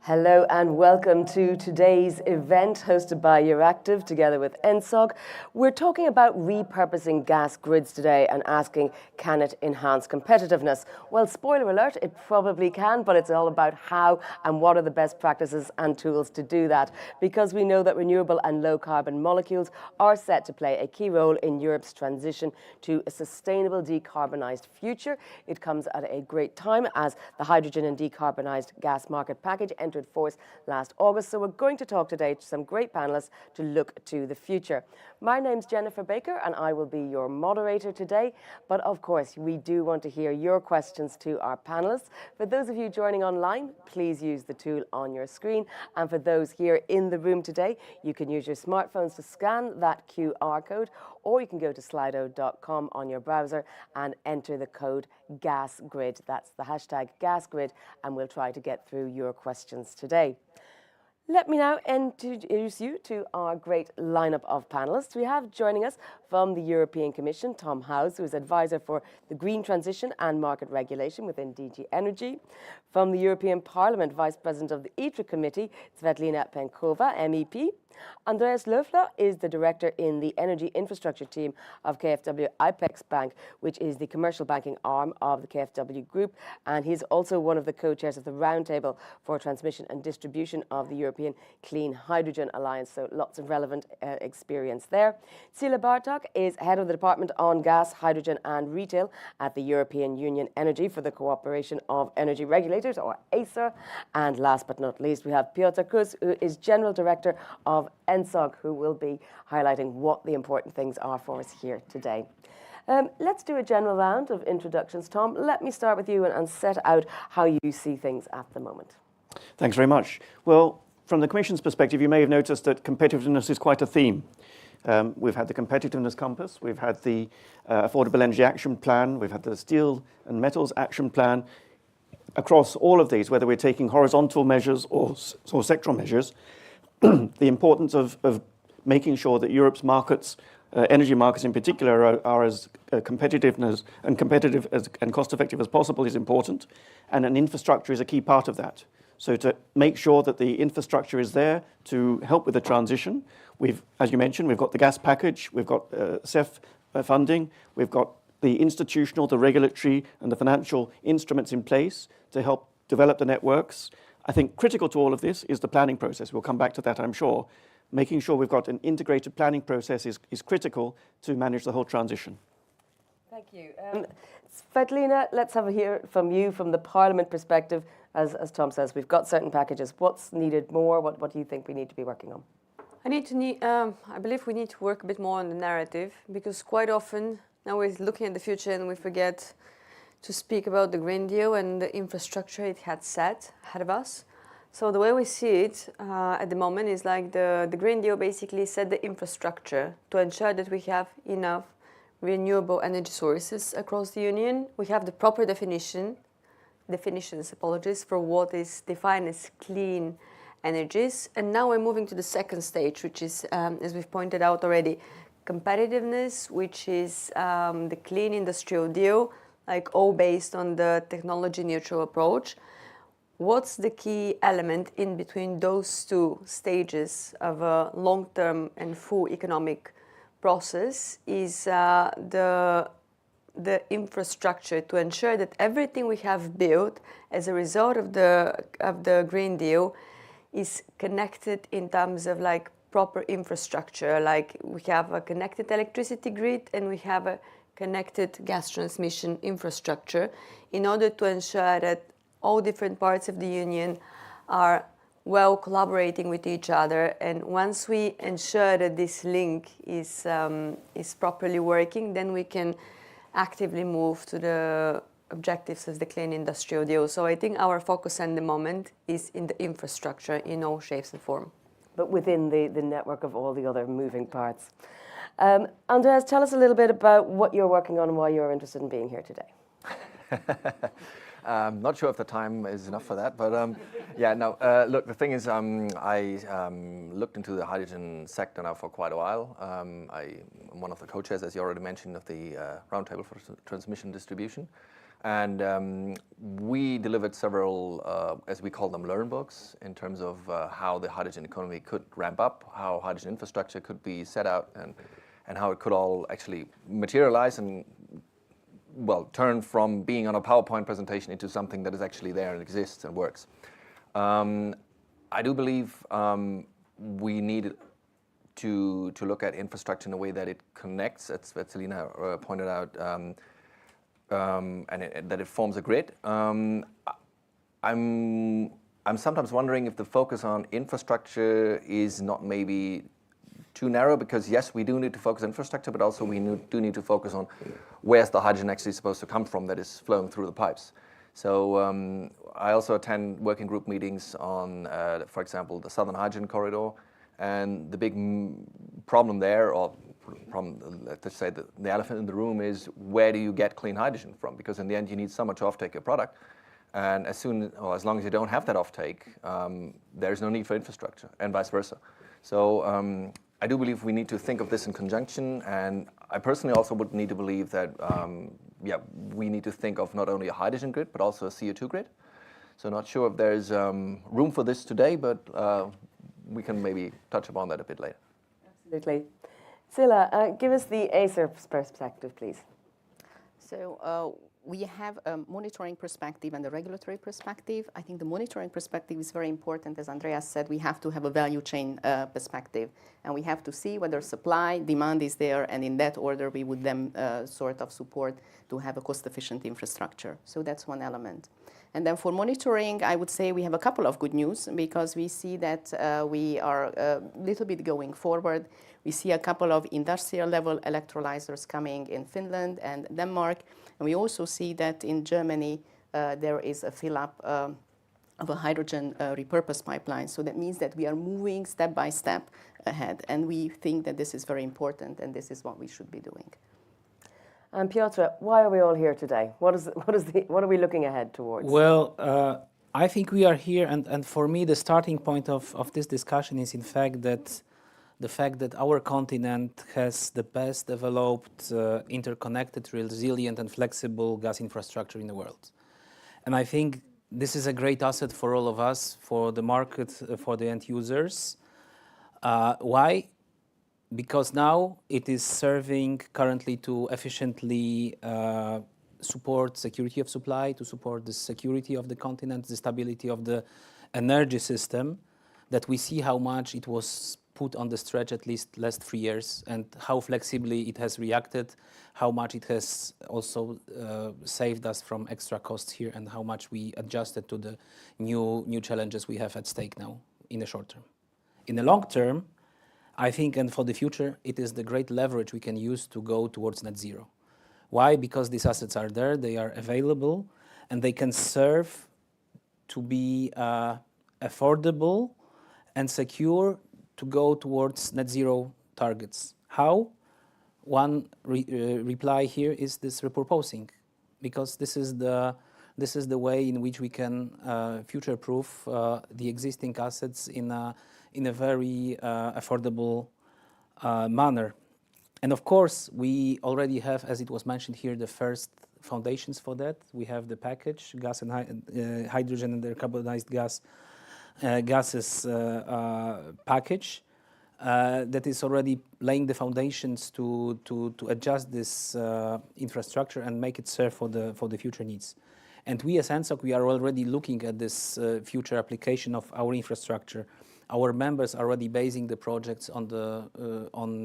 Hello and welcome to today's event hosted by Euractiv together with NSOG. We're talking about repurposing gas grids today and asking, can it enhance competitiveness? Well, spoiler alert, it probably can, but it's all about how and what are the best practices and tools to do that. Because we know that renewable and low carbon molecules are set to play a key role in Europe's transition to a sustainable decarbonised future. It comes at a great time as the hydrogen and decarbonised gas market package entered force last August. So we're going to talk today to some great panellists to look to the future. My name's Jennifer Baker and I will be your moderator today. But of course, we do want to hear your questions to our panellists. For those of you joining online, please use the tool on your screen. And for those here in the room today, you can use your smartphones to scan that QR code, or you can go to slido.com on your browser and enter the code GASGRID. That's the hashtag GASGRID, and we'll try to get through your questions today. Let me now introduce you to our great lineup of panellists. We have joining us from the European Commission, Tom Howes, who is Advisor for the Green Transition and Market Regulation within DG Energy. From the European Parliament, Vice President of the ITRE Committee, Svetlina Penkova, MEP. Andreas Löffler is the Director in the Energy Infrastructure Team of KfW IPEX Bank, which is the commercial banking arm of the KfW Group, and he's also one of the co-chairs of the Roundtable for Transmission and Distribution of the European Clean Hydrogen Alliance, so lots of relevant experience there. Cila Bartok is Head of the Department on Gas, Hydrogen and Retail at the European Union Energy for the Cooperation of Energy Regulators, or ACER. And last but not least, we have Piotr Kuz, who is General Director of NSOG, who will be highlighting what the important things are for us here today. Let's do a general round of introductions. Tom, let me start with you and set out how you see things at the moment. Thanks very much. Well, from the Commission's perspective, you may have noticed that competitiveness is quite a theme. We've had the Competitiveness Compass, we've had the Affordable Energy Action Plan, we've had the Steel and Metals Action Plan. Across all of these, whether we're taking horizontal measures or sectoral measures, the importance of making sure that Europe's markets, energy markets in particular, are as competitive and cost-effective as possible is important, and an infrastructure is a key part of that. So to make sure that the infrastructure is there to help with the transition, as you mentioned, we've got the gas package, we've got CEF funding, we've got the institutional, the regulatory, and the financial instruments in place to help develop the networks. I think critical to all of this is the planning process. We'll come back to that, I'm sure. Making sure we've got an integrated planning process is critical to manage the whole transition. Thank you. Svetlina, let's have a hear from you from the Parliament perspective. As Tom says, we've got certain packages. What's needed more? What do you think we need to be working on? I believe we need to work a bit more on the narrative, because quite often now we're looking at the future and we forget to speak about the Green Deal and the infrastructure it had set ahead of us. So the way we see it at the moment is like the Green Deal basically set the infrastructure to ensure that we have enough renewable energy sources across the Union. We have the proper definitions, for what is defined as clean energies. And now we're moving to the second stage, which is, as we've pointed out already, competitiveness, which is the clean industrial deal, like all based on the technology neutral approach. What's the key element in between those two stages of a long-term and full economic process is the infrastructure to ensure that everything we have built as a result of the Green Deal is connected in terms of like proper infrastructure. Like we have a connected electricity grid and we have a connected gas transmission infrastructure in order to ensure that all different parts of the Union are well collaborating with each other. And once we ensure that this link is properly working, then we can actively move to the objectives of the clean industrial deal. So I think our focus at the moment is in the infrastructure in all shapes and form. But within the network of all the other moving parts. Andreas, tell us a little bit about what you're working on and why you're interested in being here today. Not sure if the time is enough for that, but look, the thing is, I looked into the hydrogen sector now for quite a while. I'm one of the co-chairs, as you already mentioned, of the Roundtable for Transmission Distribution. And we delivered several, as we call them, learn books in terms of how the hydrogen economy could ramp up, how hydrogen infrastructure could be set out, and how it could all actually materialize and, well, turn from being on a PowerPoint presentation into something that is actually there and exists and works. I do believe we need to look at infrastructure in a way that it connects, as Svetlina pointed out, and that it forms a grid. I'm sometimes wondering if the focus on infrastructure is not maybe too narrow, because yes, we do need to focus on infrastructure, but also we do need to focus on where's the hydrogen actually supposed to come from that is flowing through the pipes. So I also attend working group meetings on, for example, the Southern Hydrogen Corridor, and the big problem there, or let's say the elephant in the room, is where do you get clean hydrogen from? Because in the end, you need someone to offtake your product, and as long as you don't have that offtake, there's no need for infrastructure, and vice versa. So I do believe we need to think of this in conjunction, and I personally also would need to believe that we need to think of not only a hydrogen grid but also a CO2 grid. So not sure if there's room for this today, but we can maybe touch upon that a bit later. Absolutely. Sila, give us the Acer perspective, please. So we have a monitoring perspective and a regulatory perspective. I think the monitoring perspective is very important. As Andreas said, we have to have a value chain perspective, and we have to see whether supply, demand is there, and in that order we would then sort of support to have a cost-efficient infrastructure. So that's one element. And then for monitoring, I would say we have a couple of good news, because we see that we are a little bit going forward. We see a couple of industrial level electrolyzers coming in Finland and Denmark. And we also see that in Germany there is a fill-up of a hydrogen repurposed pipeline. So that means that we are moving step by step ahead. And we think that this is very important, and this is what we should be doing. And Piotr, why are we all here today? What are we looking ahead towards? Well, I think we are here, and for me the starting point of this discussion is in fact that the fact that our continent has the best developed, interconnected, resilient and flexible gas infrastructure in the world. And I think this is a great asset for all of us, for the market, for the end users. Why? Because now it is serving currently to efficiently support security of supply, to support the security of the continent, the stability of the energy system, that we see how much it was put on the stretch at least last 3 years, and how flexibly it has reacted, how much it has also saved us from extra costs here, and how much we adjusted to the new challenges we have at stake now in the short term. In the long term, I think, and for the future, it is the great leverage we can use to go towards net zero. Why? Because these assets are there, they are available, and they can serve to be affordable and secure to go towards net zero targets. How? One reply here is this repurposing, because this is the way in which we can future-proof the existing assets in a very affordable manner. And of course, we already have, as it was mentioned here, the first foundations for that. We have the package, gas and hydrogen and decarbonised gases package that is already laying the foundations to adjust this infrastructure and make it serve for the future needs. And we as ENSOC, we are already looking at this future application of our infrastructure. Our members are already basing the projects on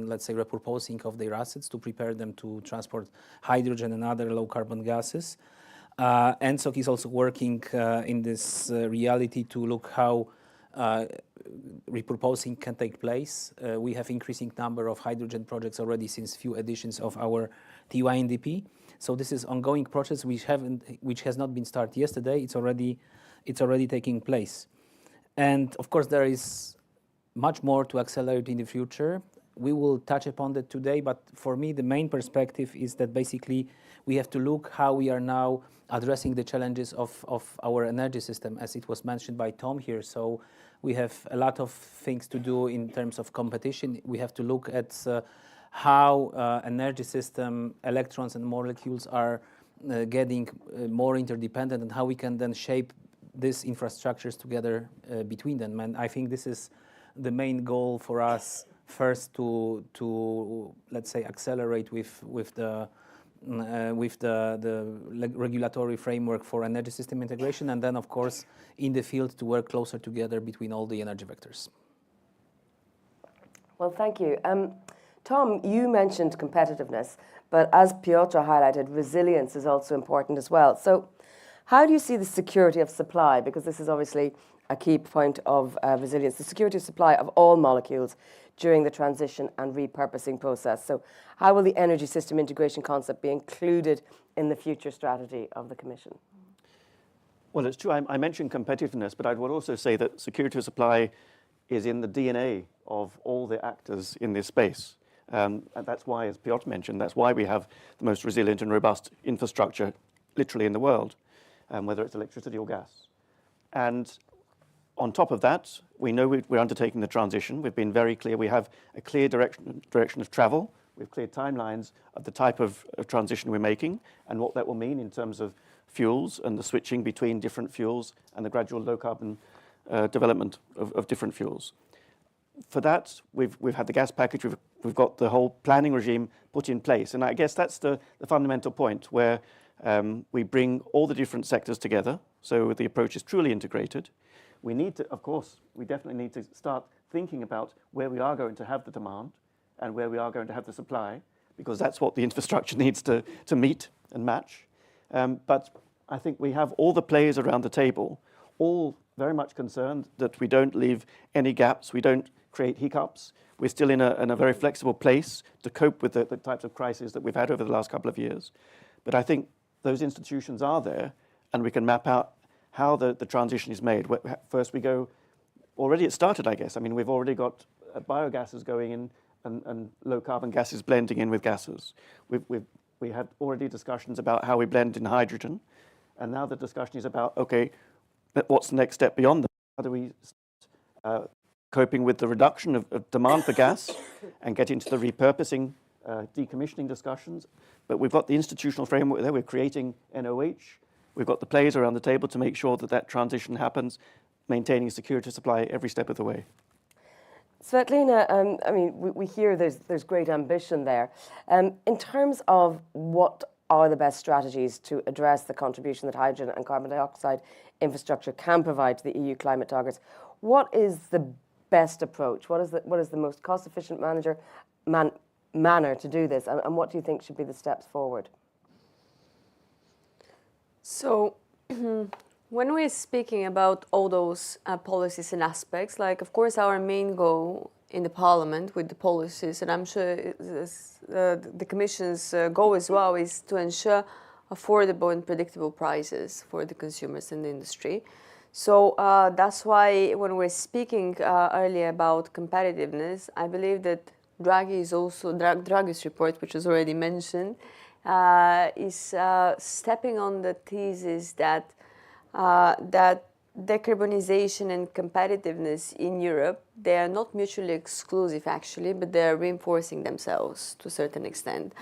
let's say repurposing of their assets to prepare them to transport hydrogen and other low carbon gases. ENSOC is also working in this reality to look how repurposing can take place. We have increasing number of hydrogen projects already since few editions of our TYNDP. So this is ongoing process which has not been started yesterday. It's already taking place. And of course, there is much more to accelerate in the future. We will touch upon that today, but for me, the main perspective is that basically we have to look how we are now addressing the challenges of our energy system, as it was mentioned by Tom here. So we have a lot of things to do in terms of competition. We have to look at how energy system, electrons and molecules are getting more interdependent and how we can then shape these infrastructures together between them. And I think this is the main goal for us, first to let's say accelerate with the regulatory framework for energy system integration, and then of course in the field to work closer together between all the energy vectors. Well, thank you. Tom, you mentioned competitiveness, but as Piotr highlighted, resilience is also important as well. So how do you see the security of supply? Because this is obviously a key point of resilience, the security of supply of all molecules during the transition and repurposing process. So how will the energy system integration concept be included in the future strategy of the Commission? Well, it's true. I mentioned competitiveness, but I would also say that security of supply is in the DNA of all the actors in this space. And that's why, as Piotr mentioned, that's why we have the most resilient and robust infrastructure literally in the world, whether it's electricity or gas. And on top of that, we know we're undertaking the transition. We've been very clear. We have a clear direction of travel. We've clear timelines of the type of transition we're making and what that will mean in terms of fuels and the switching between different fuels and the gradual low carbon development of different fuels. For that, we've had the gas package. We've got the whole planning regime put in place. And I guess that's the fundamental point where we bring all the different sectors together. So the approach is truly integrated. We need to, of course, we definitely need to start thinking about where we are going to have the demand and where we are going to have the supply, because that's what the infrastructure needs to meet and match. But I think we have all the players around the table, all very much concerned that we don't leave any gaps, we don't create hiccups. We're still in a very flexible place to cope with the types of crises that we've had over the last couple of years. But I think those institutions are there, and we can map out how the transition is made. First we go, already it started, I guess. I mean, we've already got biogases going in and low carbon gases blending in with gases. We had already discussions about how we blend in hydrogen. And now the discussion is about, okay, what's the next step beyond that? How do we start coping with the reduction of demand for gas and get into the repurposing, decommissioning discussions? But we've got the institutional framework there. We're creating NOH. We've got the players around the table to make sure that transition happens, maintaining security of supply every step of the way. Svetlina, I mean, we hear there's great ambition there. In terms of what are the best strategies to address the contribution that hydrogen and carbon dioxide infrastructure can provide to the EU climate targets, what is the best approach? What is the most cost-efficient manner to do this, and what do you think should be the steps forward? So when we're speaking about all those policies and aspects, like of course our main goal in the Parliament with the policies, and I'm sure the Commission's goal as well, is to ensure affordable and predictable prices for the consumers and the industry. So that's why when we're speaking earlier about competitiveness, I believe that Draghi's report, which was already mentioned, is stepping on the thesis that decarbonization and competitiveness in Europe, they are not mutually exclusive actually, but they are reinforcing themselves to a certain extent.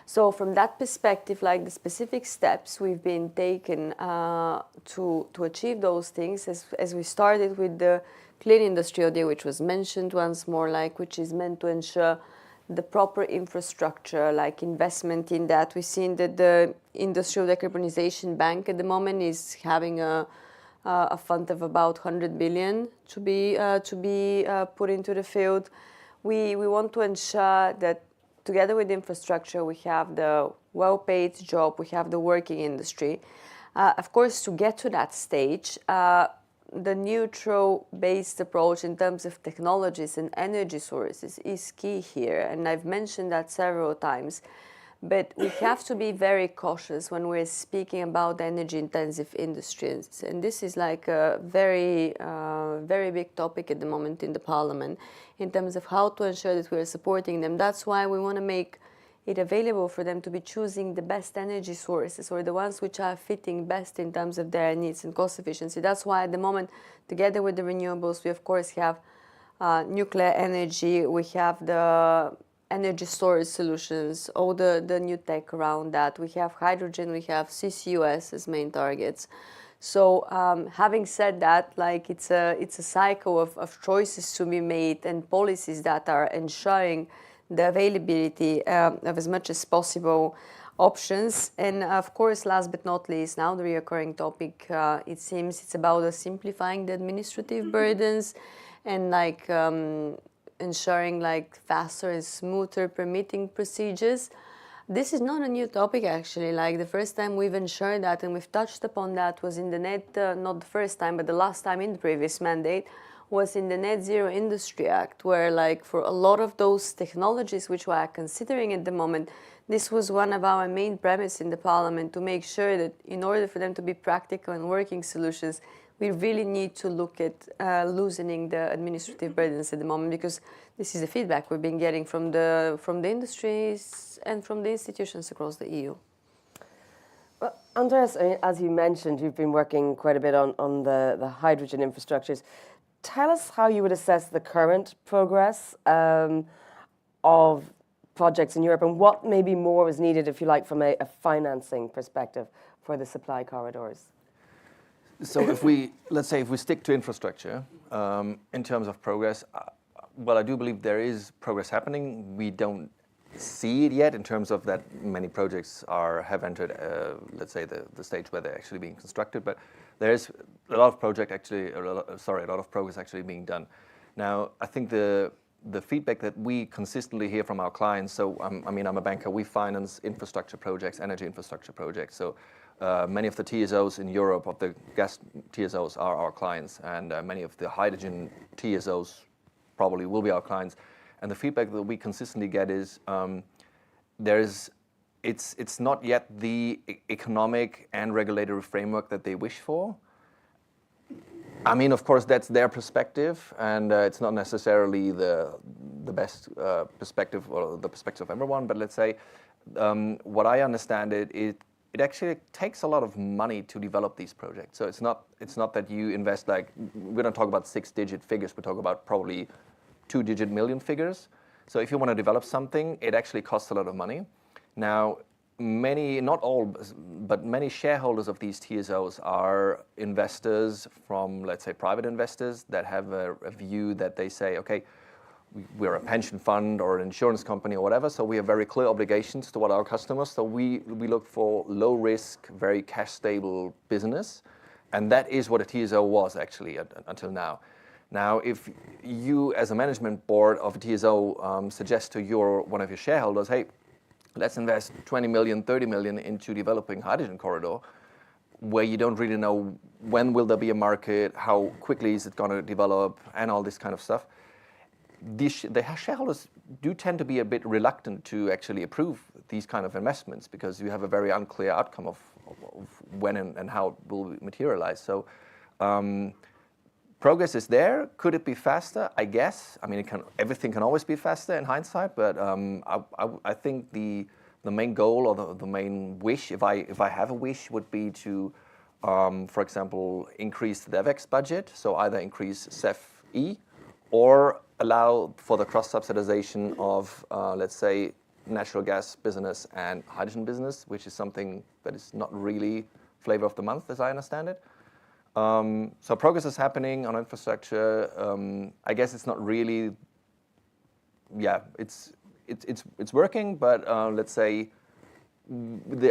So from that perspective, like the specific steps we've been taken to achieve those things, as we started with the Clean Industrial Deal, which was mentioned once more, like which is meant to ensure the proper infrastructure, like investment in that. We've seen that the Industrial Decarbonization Bank at the moment is having a fund of about 100 billion to be put into the field. We want to ensure that together with the infrastructure, we have the well-paid job, we have the working industry. Of course, to get to that stage, the neutral-based approach in terms of technologies and energy sources is key here, and I've mentioned that several times. But we have to be very cautious when we're speaking about energy-intensive industries, and this is like a very big topic at the moment in the Parliament in terms of how to ensure that we're supporting them. That's why we want to make it available for them to be choosing the best energy sources or the ones which are fitting best in terms of their needs and cost efficiency. That's why at the moment, together with the renewables, we of course have nuclear energy, we have the energy storage solutions, all the new tech around that. We have hydrogen, we have CCUS as main targets. So having said that, like it's a cycle of choices to be made and policies that are ensuring the availability of as much as possible options. And of course, last but not least, now the recurring topic, it seems it's about simplifying the administrative burdens and like ensuring like faster and smoother permitting procedures. This is not a new topic actually. Like the first time we've ensured that and we've touched upon that was in the not the first time, but the last time in the previous mandate was in the Net Zero Industry Act, where like for a lot of those technologies which we are considering at the moment, this was one of our main premises in the Parliament to make sure that in order for them to be practical and working solutions, we really need to look at loosening the administrative burdens at the moment, because this is the feedback we've been getting from the industries and from the institutions across the EU. Well, Andreas, as you mentioned, you've been working quite a bit on the hydrogen infrastructures. Tell us how you would assess the current progress of projects in Europe and what maybe more is needed, if you like, from a financing perspective for the supply corridors. So if we stick to infrastructure in terms of progress, well, I do believe there is progress happening. We don't see it yet in terms of that many projects have entered, let's say, the stage where they're actually being constructed. But there is a lot of a lot of progress actually being done. Now, I think the feedback that we consistently hear from our clients. So I'm a banker. We finance infrastructure projects, energy infrastructure projects. So many of the TSOs in Europe, of the gas TSOs, are our clients, and many of the hydrogen TSOs probably will be our clients. And the feedback that we consistently get is it's not yet the economic and regulatory framework that they wish for. I mean, of course, that's their perspective, and it's not necessarily the best perspective or the perspective of everyone. But let's say what I understand it actually takes a lot of money to develop these projects. So it's not that you invest, like, we don't talk about 6-digit figures, we talk about probably 2-digit million figures. So if you want to develop something, it actually costs a lot of money. Now, many, not all, but many shareholders of these TSOs are investors from, let's say, private investors that have a view that they say, okay, we're a pension fund or an insurance company or whatever, so we have very clear obligations toward our customers. So we look for low risk, very cash stable business, and that is what a TSO was actually until now. Now, if you as a management board of a TSO suggest to one of your shareholders, hey, let's invest 20 million, 30 million into developing hydrogen corridor, where you don't really know when will there be a market, how quickly is it going to develop, and all this kind of stuff, the shareholders do tend to be a bit reluctant to actually approve these kind of investments, because you have a very unclear outcome of when and how it will materialize. So progress is there. Could it be faster? I guess. I mean, everything can always be faster in hindsight, but I think the main goal or the main wish, if I have a wish, would be to, for example, increase the DevEx budget. So either increase CEF-E or allow for the cross-subsidization of, let's say, natural gas business and hydrogen business, which is something that is not really flavor of the month, as I understand it. So progress is happening on infrastructure. I guess it's not really, it's working, but let's say,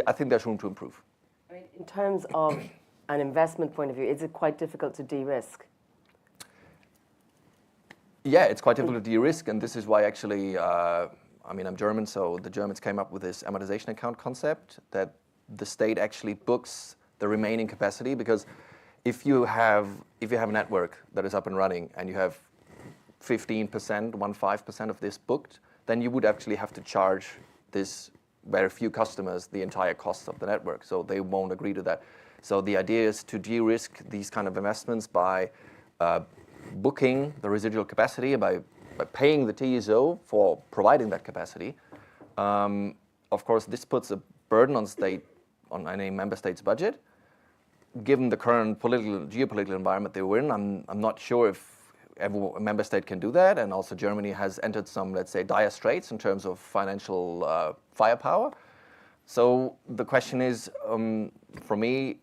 I think there's room to improve. I mean, in terms of an investment point of view, is it quite difficult to de-risk? Yeah, it's quite difficult to de-risk, and this is why actually, I'm German, so the Germans came up with this amortization account concept that the state actually books the remaining capacity, because if you have a network that is up and running and you have 15% of this booked, then you would actually have to charge this very few customers the entire cost of the network, so they won't agree to that. So the idea is to de-risk these kind of investments by booking the residual capacity, by paying the TSO for providing that capacity. Of course, this puts a burden on any member state's budget. Given the current geopolitical environment that we're in, I'm not sure if every member state can do that, and also Germany has entered some, let's say, dire straits in terms of financial firepower. So the question is, for me,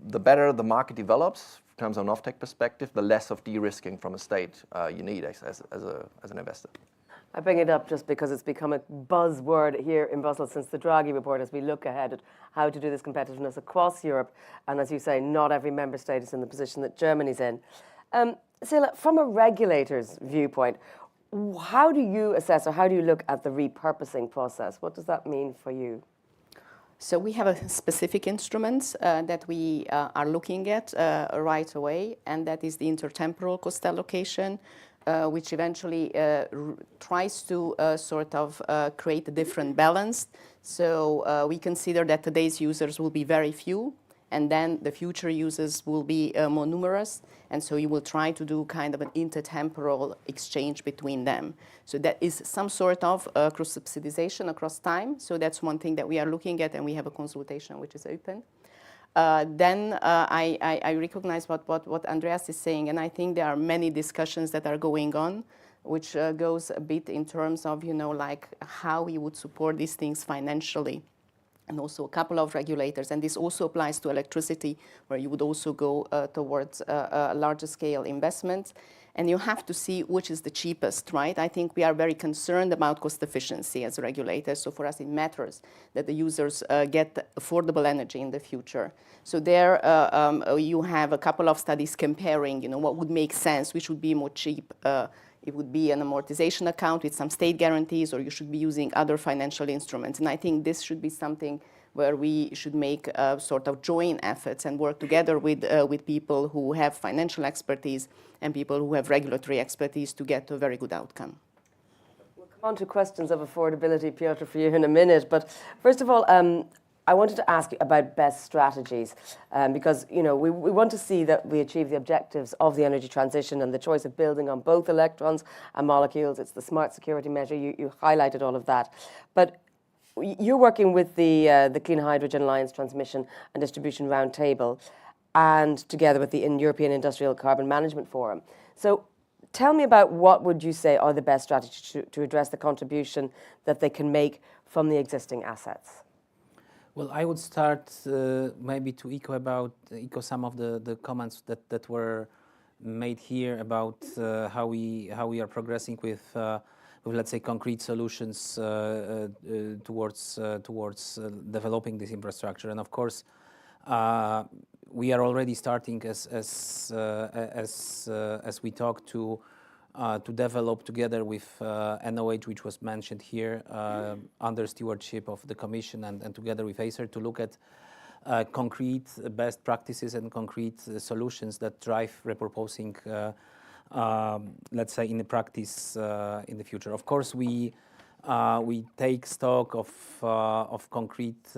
the better the market develops in terms of an off-take perspective, the less of de-risking from a state you need as an investor. I bring it up just because it's become a buzzword here in Brussels since the Draghi report as we look ahead at how to do this competitiveness across Europe. And as you say, not every member state is in the position that Germany's in. Cilla, from a regulator's viewpoint, how do you assess or how do you look at the repurposing process? What does that mean for you? So we have a specific instruments that we are looking at right away, and that is the intertemporal cost allocation, which eventually tries to sort of create a different balance. So we consider that today's users will be very few, and then the future users will be more numerous, and so you will try to do kind of an intertemporal exchange between them. So that is some sort of cross-subsidization across time. So that's one thing that we are looking at, and we have a consultation which is open. Then I recognize what Andreas is saying, and I think there are many discussions that are going on, which goes a bit in terms of, you know, like how we would support these things financially. And also a couple of regulators, and this also applies to electricity, where you would also go towards a larger scale investment. And you have to see which is the cheapest, right? I think we are very concerned about cost efficiency as regulators. So for us, it matters that the users get affordable energy in the future. So there you have a couple of studies comparing, you know, what would make sense, which would be more cheap. It would be an amortization account with some state guarantees, or you should be using other financial instruments. And I think this should be something where we should make sort of joint efforts and work together with people who have financial expertise and people who have regulatory expertise to get to a very good outcome. We'll come on to questions of affordability, Piotr, for you in a minute. But first of all, I wanted to ask you about best strategies, because we want to see that we achieve the objectives of the energy transition and the choice of building on both electrons and molecules. It's the smart security measure. You highlighted all of that. But you're working with the Clean Hydrogen Alliance Transmission and Distribution Roundtable, and together with the European Industrial Carbon Management Forum. So tell me about what would you say are the best strategies to address the contribution that they can make from the existing assets? Well, I would start maybe to echo some of the comments that were made here about how we are progressing with let's say concrete solutions towards developing this infrastructure. And of course, we are already starting as we talk to develop together with NOH, which was mentioned here, under stewardship of the Commission and together with Acer, to look at concrete best practices and concrete solutions that drive repurposing, let's say, in the practice in the future. Of course, we take stock of concrete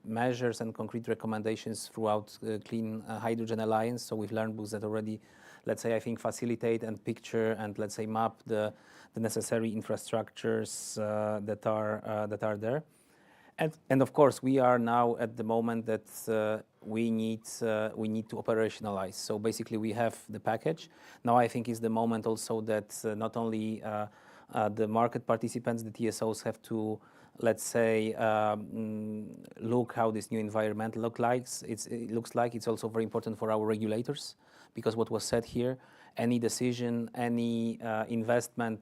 measures and concrete recommendations throughout Clean Hydrogen Alliance. So we've learned books that already, let's say, I think facilitate and picture and let's say map the necessary infrastructures that are there. And of course, we are now at the moment that we need to operationalize. So basically, we have the package. Now I think is the moment also that not only the market participants, the TSOs, have to, let's say, look how this new environment looks like. It's also very important for our regulators, because what was said here, any decision, any investment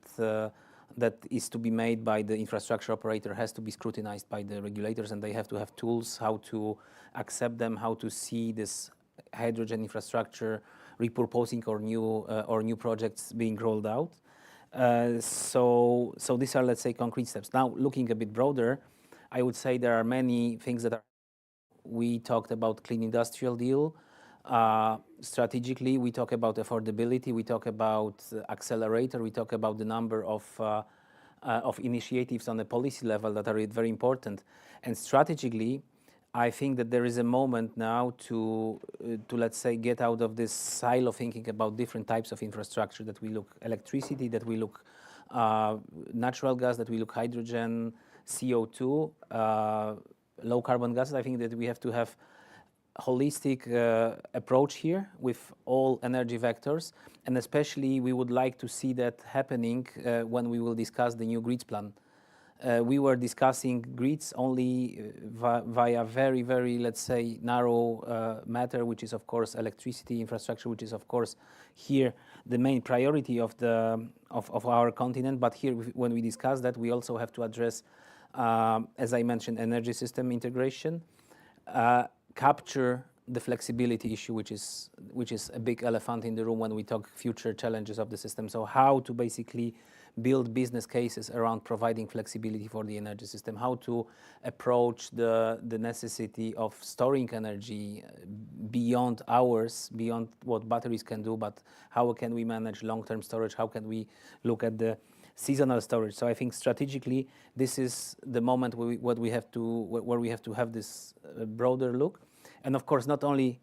that is to be made by the infrastructure operator has to be scrutinized by the regulators, and they have to have tools how to accept them, how to see this hydrogen infrastructure repurposing or new projects being rolled out. So these are, let's say, concrete steps. Now, looking a bit broader, I would say there are many things that are. We talked about Clean Industrial Deal. Strategically, we talk about affordability, we talk about accelerator, we talk about the number of initiatives on the policy level that are very important. And strategically, I think that there is a moment now to let's say get out of this silo thinking about different types of infrastructure, that we look electricity, that we look natural gas, that we look hydrogen, CO2, low carbon gases. I think that we have to have holistic approach here with all energy vectors, and especially we would like to see that happening when we will discuss the new grids plan. We were discussing grids only via very, very, let's say, narrow matter, which is of course electricity infrastructure, which is of course here the main priority of our continent. But here, when we discuss that, we also have to address, as I mentioned, energy system integration, capture the flexibility issue, which is a big elephant in the room when we talk future challenges of the system. So how to basically build business cases around providing flexibility for the energy system, how to approach the necessity of storing energy beyond hours, beyond what batteries can do, but how can we manage long-term storage, how can we look at the seasonal storage. So I think strategically this is the moment where we have to have this broader look, and of course not only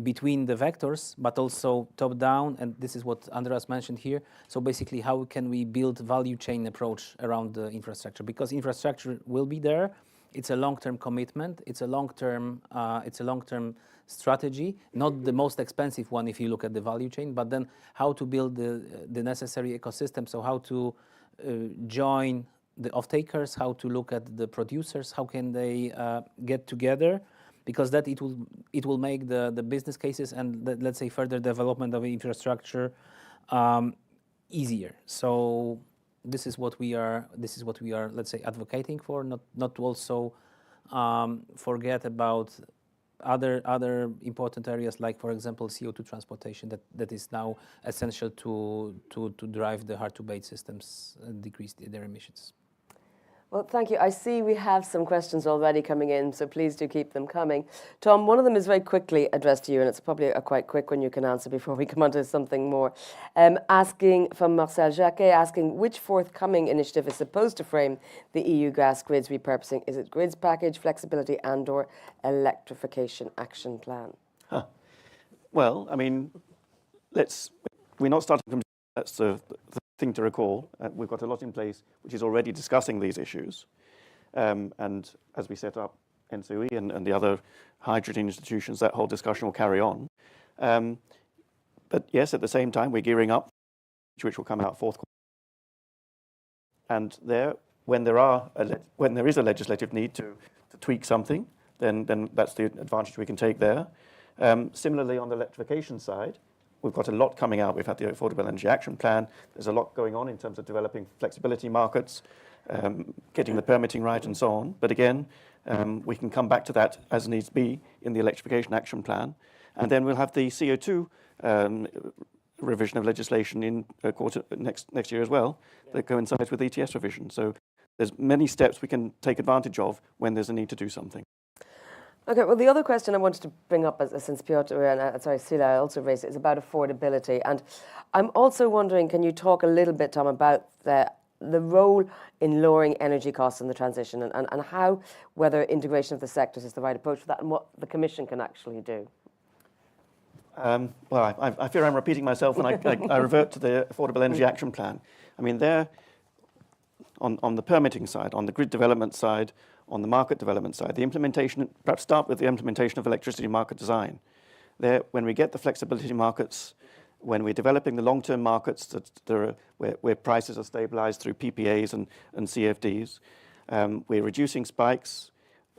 between the vectors, but also top-down, and this is what Andreas mentioned here. So basically, how can we build value chain approach around the infrastructure? Because infrastructure will be there. It's a long-term commitment. It's a long-term strategy, not the most expensive one if you look at the value chain. But then, how to build the necessary ecosystem? So how to join the off-takers? How to look at the producers? How can they get together? Because that it will make the business cases and let's say further development of infrastructure easier. So this is what we are let's say advocating for. Not to also forget about other important areas like, for example, CO2 transportation that is now essential to drive the hard-to-abate systems and decrease their emissions. Well, thank you. I see we have some questions already coming in, so please do keep them coming. Tom, one of them is very quickly addressed to you, and it's probably a quite quick one you can answer before we come on to something more. Asking from Marcel Jacquet, asking which forthcoming initiative is supposed to frame the EU gas grids repurposing? Is it grids package, flexibility and/or electrification action plan? Well, I mean, we're not starting from that's the thing to recall. We've got a lot in place which is already discussing these issues. And as we set up NCOE and the other hydrogen institutions, that whole discussion will carry on. But yes, at the same time, we're gearing up, which will come out forthcoming. And when there is a legislative need to tweak something, then that's the advantage we can take there. Similarly, on the electrification side, we've got a lot coming out. We've had the Affordable Energy Action Plan. There's a lot going on in terms of developing flexibility markets, getting the permitting right and so on. But again, we can come back to that as needs be in the Electrification Action Plan. And then we'll have the CO2 revision of legislation in quarter next year as well, that coincides with ETS revision. So there's many steps we can take advantage of when there's a need to do something. Okay, well, the other question I wanted to bring up, since Sila also raised it, is about affordability. And I'm also wondering, can you talk a little bit, Tom, about the role in lowering energy costs in the transition and how, whether integration of the sectors is the right approach for that and what the Commission can actually do? Well, I fear I'm repeating myself when I revert to the Affordable Energy Action Plan. I mean, there, on the permitting side, on the grid development side, on the market development side, the implementation, perhaps start with the implementation of electricity market design. There, when we get the flexibility markets, when we're developing the long-term markets where prices are stabilized through PPAs and CFDs, we're reducing spikes,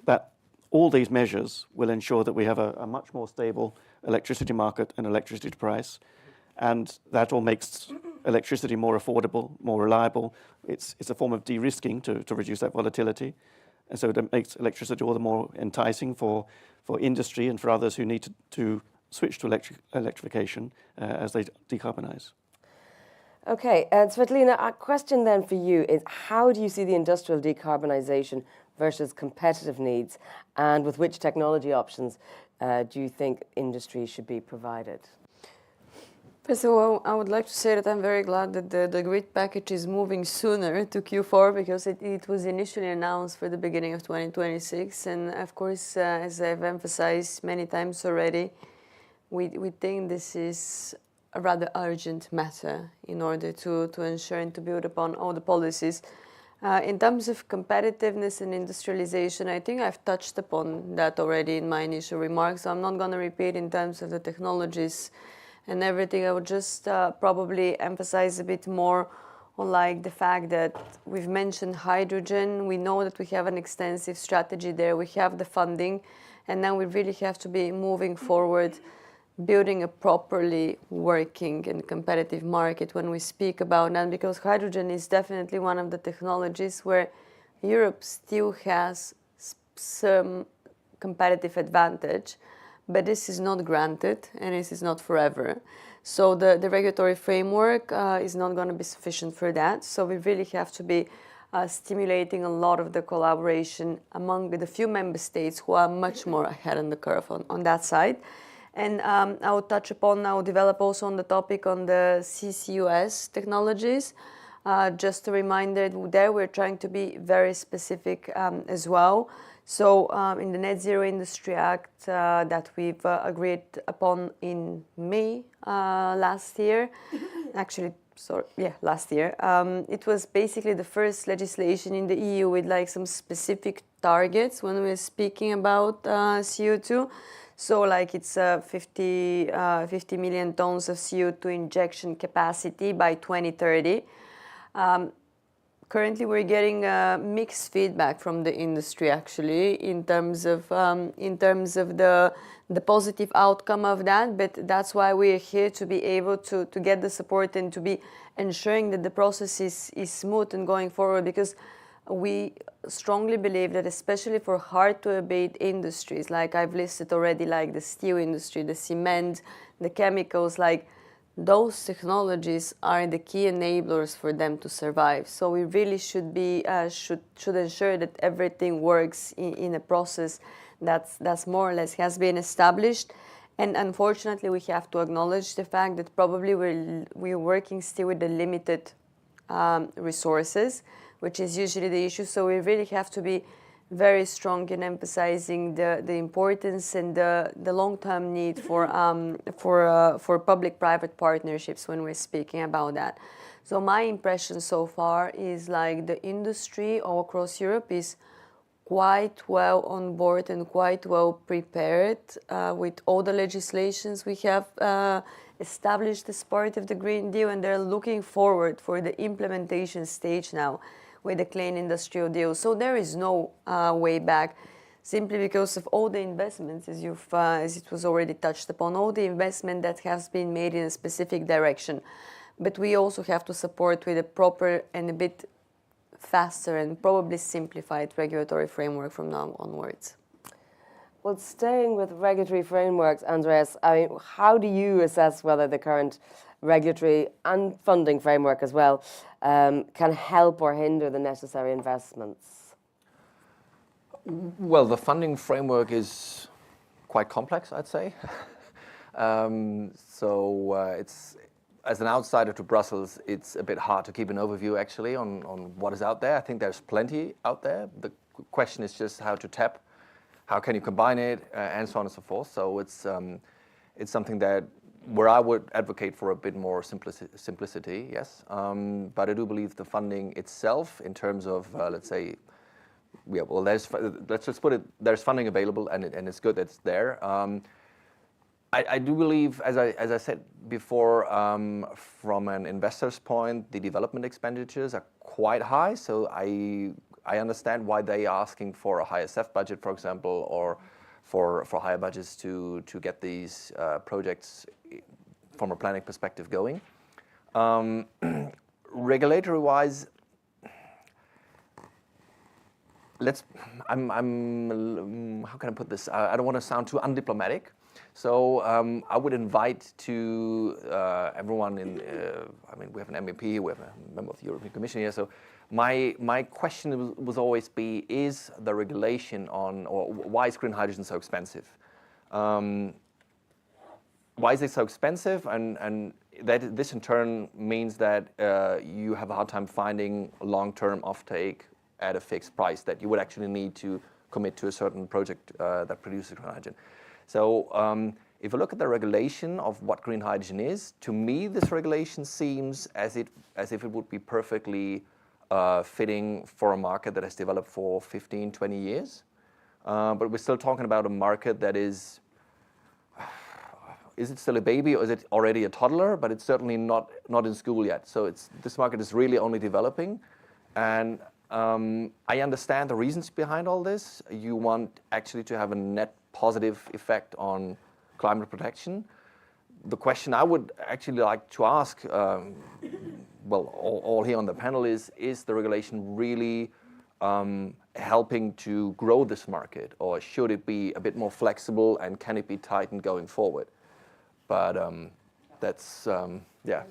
that all these measures will ensure that we have a much more stable electricity market and electricity price. And that all makes electricity more affordable, more reliable. It's a form of de-risking to reduce that volatility. And so it makes electricity all the more enticing for industry and for others who need to switch to electrification as they decarbonize. Okay, Svetlina, a question then for you is, how do you see the industrial decarbonisation versus competitive needs, and with which technology options do you think industry should be provided? First of all, I would like to say that I'm very glad that the grid package is moving sooner to Q4, because it was initially announced for the beginning of 2026. And of course, as I've emphasized many times already, we think this is a rather urgent matter in order to ensure and to build upon all the policies In terms of competitiveness and industrialization, I think I've touched upon that already in my initial remarks, so I'm not going to repeat in terms of the technologies and everything. I would just probably emphasize a bit more on like the fact that we've mentioned hydrogen. We know that we have an extensive strategy there. We have the funding, and now we really have to be moving forward, building a properly working and competitive market when we speak about that, because hydrogen is definitely one of the technologies where Europe still has some competitive advantage, but this is not granted and this is not forever. So the regulatory framework is not going to be sufficient for that. So we really have to be stimulating a lot of the collaboration among the few member states who are much more ahead on the curve on that side. And I will touch upon, I will develop also on the topic on the CCUS technologies. Just a reminder, there we're trying to be very specific as well. So in the Net Zero Industry Act that we've agreed upon in May last year, actually, sorry, yeah, last year, it was basically the first legislation in the EU with like some specific targets when we're speaking about CO2. So like it's 50 million tons of CO2 injection capacity by 2030. Currently, we're getting mixed feedback from the industry, actually, in terms of the positive outcome of that. But that's why we're here to be able to get the support and to be ensuring that the process is smooth and going forward, because we strongly believe that especially for hard-to-abate industries, like I've listed already, like the steel industry, the cement, the chemicals, like those technologies are the key enablers for them to survive. So we really should be should ensure that everything works in a process that's more or less has been established. And unfortunately, we have to acknowledge the fact that probably we're working still with the limited resources, which is usually the issue. So we really have to be very strong in emphasizing the importance and the long-term need for public-private partnerships when we're speaking about that. So my impression so far is like the industry all across Europe is quite well on board and quite well prepared with all the legislations we have established as part of the Green Deal, and they're looking forward for the implementation stage now with the Clean Industrial Deal. So there is no way back, simply because of all the investments, as it was already touched upon, all the investment that has been made in a specific direction. But we also have to support with a proper and a bit faster and probably simplified regulatory framework from now onwards. Well, staying with regulatory frameworks, Andreas, I mean, how do you assess whether the current regulatory and funding framework as well can help or hinder the necessary investments? Well, the funding framework is quite complex, I'd say. It's, as an outsider to Brussels, it's a bit hard to keep an overview actually on what is out there. I think there's plenty out there. The question is just how to tap, how can you combine it, and so on and so forth. So it's something that where I would advocate for a bit more simplicity, yes. But I do believe the funding itself, in terms of let's say, yeah, well, let's just put it, there's funding available, and it's good that it's there. I do believe, as I said before, from an investor's point, the development expenditures are quite high. So I understand why they are asking for a higher CEF budget, for example, or for higher budgets to get these projects from a planning perspective going. Regulatory-wise, how can I put this? I don't want to sound too undiplomatic. So I would invite to everyone in, I mean, we have an MEP, we have a member of the European Commission here. So my question was always be, is the regulation on, or why is green hydrogen so expensive? Why is it so expensive? And that this in turn means that you have a hard time finding long-term offtake at a fixed price, that you would actually need to commit to a certain project that produces green hydrogen. So if you look at the regulation of what green hydrogen is, to me this regulation seems as if it would be perfectly fitting for a market that has developed for 15, 20 years. But we're still talking about a market that is it still a baby or is it already a toddler? But it's certainly not in school yet. So this market is really only developing. And I understand the reasons behind all this. You want actually to have a net positive effect on climate protection. The question I would actually like to ask, all here on the panel is the regulation really helping to grow this market, or should it be a bit more flexible and can it be tightened going forward? But that's, yeah.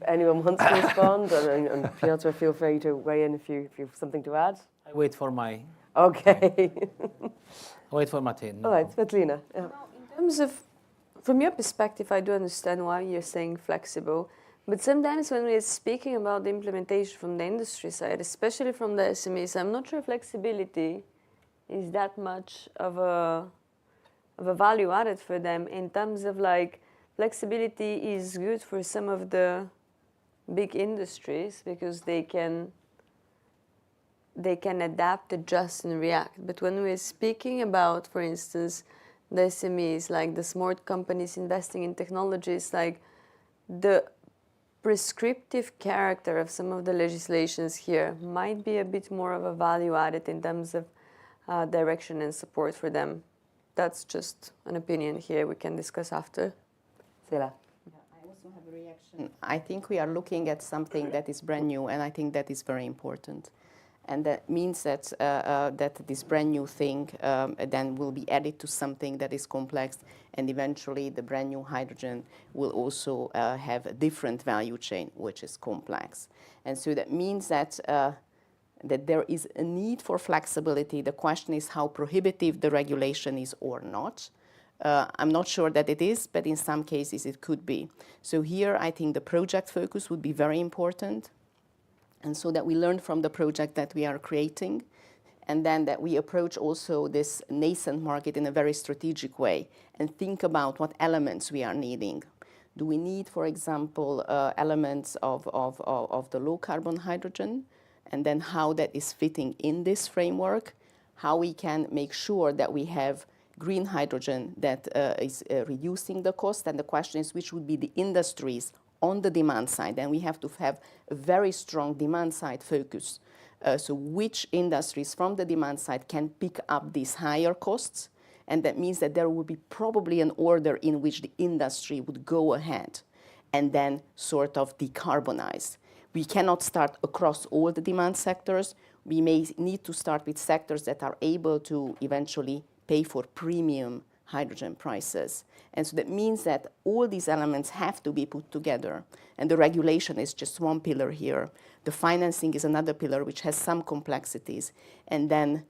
Anyone wants to respond? And Piotr, feel free to weigh in if you have something to add. I wait for my. Okay. Wait for Martin. All right, Svetlina. Yeah. In terms of, from your perspective, I do understand why you're saying flexible. But sometimes when we're speaking about the implementation from the industry side, especially from the SMEs, I'm not sure flexibility is that much of a value added for them, in terms of like flexibility is good for some of the big industries because they can adapt, adjust, and react. But when we're speaking about, for instance, the SMEs, like the smart companies investing in technologies, like the prescriptive character of some of the legislations here might be a bit more of a value added in terms of direction and support for them. That's just an opinion here we can discuss after. Sila. I also have a reaction. I think we are looking at something that is brand new, and I think that is very important. And that means that that this brand new thing then will be added to something that is complex, and eventually the brand new hydrogen will also have a different value chain, which is complex. And so that means that that there is a need for flexibility. The question is how prohibitive the regulation is or not. I'm not sure that it is, but in some cases it could be. So here I think the project focus would be very important. And so that we learn from the project that we are creating, and then that we approach also this nascent market in a very strategic way and think about what elements we are needing. Do we need, for example, elements of the low carbon hydrogen, and then how that is fitting in this framework, how we can make sure that we have green hydrogen that is reducing the cost, and the question is which would be the industries on the demand side, and we have to have a very strong demand side focus. So which industries from the demand side can pick up these higher costs, and that means that there will be probably an order in which the industry would go ahead and then sort of decarbonize. We cannot start across all the demand sectors. We may need to start with sectors that are able to eventually pay for premium hydrogen prices. And so that means that all these elements have to be put together. And the regulation is just one pillar here. The financing is another pillar which has some complexities. And then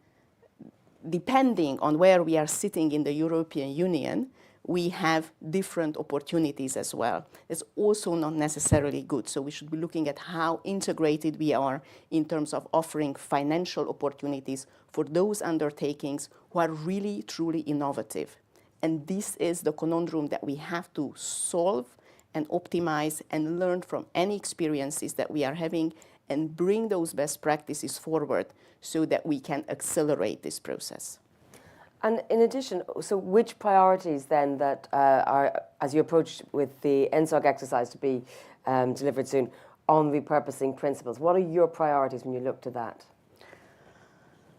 depending on where we are sitting in the European Union, we have different opportunities as well. It's also not necessarily good. So we should be looking at how integrated we are in terms of offering financial opportunities for those undertakings who are really, truly innovative. And this is the conundrum that we have to solve and optimize and learn from any experiences that we are having and bring those best practices forward so that we can accelerate this process. And in addition, so which priorities then that are, as you approach with the NSOG exercise to be delivered soon on repurposing principles, what are your priorities when you look to that?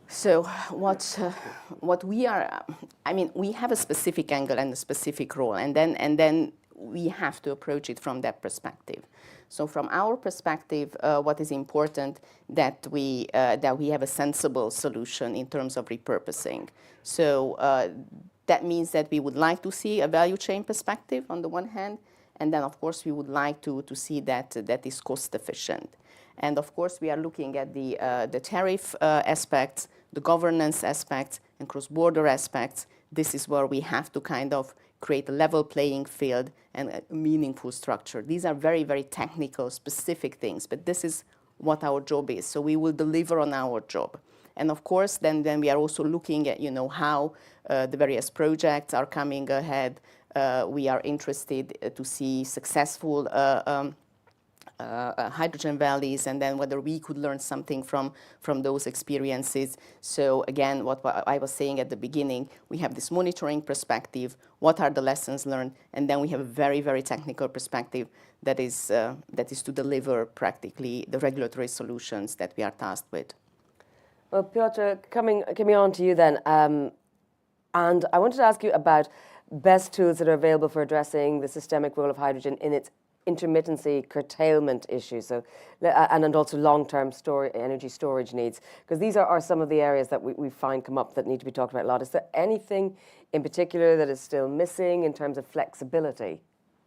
So what we are, I mean, we have a specific angle and a specific role, and then we have to approach it from that perspective. So from our perspective, what is important that we have a sensible solution in terms of repurposing. So that means that we would like to see a value chain perspective on the one hand, and then of course we would like to see that that is cost efficient. And of course we are looking at the tariff aspects, the governance aspects, and cross-border aspects. This is where we have to kind of create a level playing field and a meaningful structure. These are very, very technical, specific things, but this is what our job is. So we will deliver on our job. And of course, then we are also looking at, how the various projects are coming ahead. We are interested to see successful hydrogen valleys, and then whether we could learn something from those experiences. So again, what I was saying at the beginning, we have this monitoring perspective, what are the lessons learned, and then we have a very, very technical perspective that is to deliver practically the regulatory solutions that we are tasked with. Well, Piotr, coming on to you then, and I wanted to ask you about best tools that are available for addressing the systemic role of hydrogen in its intermittency curtailment issue, so and also long-term energy storage needs, because these are some of the areas that we find come up that need to be talked about a lot. Is there anything in particular that is still missing in terms of flexibility?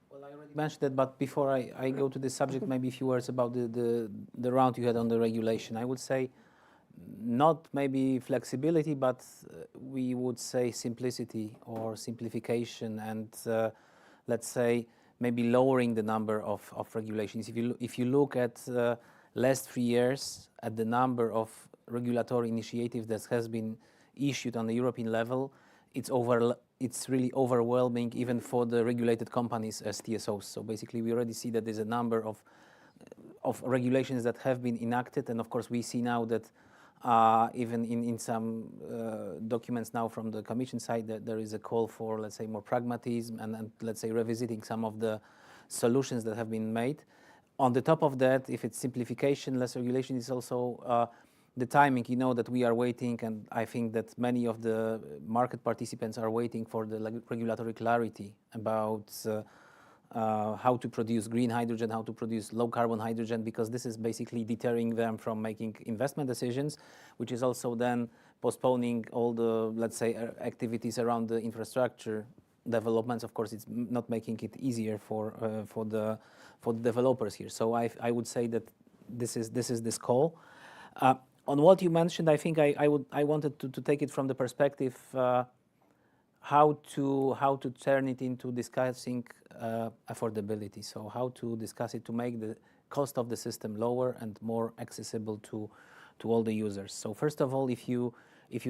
Well, I already mentioned that, but before I go to this subject, maybe a few words about the round you had on the regulation. I would say not maybe flexibility, but we would say simplicity or simplification, and let's say maybe lowering the number of regulations. If you look at last 3 years at the number of regulatory initiatives that has been issued on the European level, it's really overwhelming even for the regulated companies as TSOs. So basically we already see that there's a number of regulations that have been enacted, and of course we see now that even in some documents now from the Commission side, that there is a call for, let's say, more pragmatism and let's say revisiting some of the solutions that have been made. On the top of that, if it's simplification, less regulation, is also the timing. You know that we are waiting, and I think that many of the market participants are waiting for the regulatory clarity about how to produce green hydrogen, how to produce low carbon hydrogen, because this is basically deterring them from making investment decisions, which is also then postponing all the, let's say, activities around the infrastructure developments. Of course, it's not making it easier for the developers here. So I would say that this is this call. On what you mentioned, I think I wanted to take it from the perspective how to turn it into discussing affordability. So how to discuss it to make the cost of the system lower and more accessible to all the users. So first of all, if you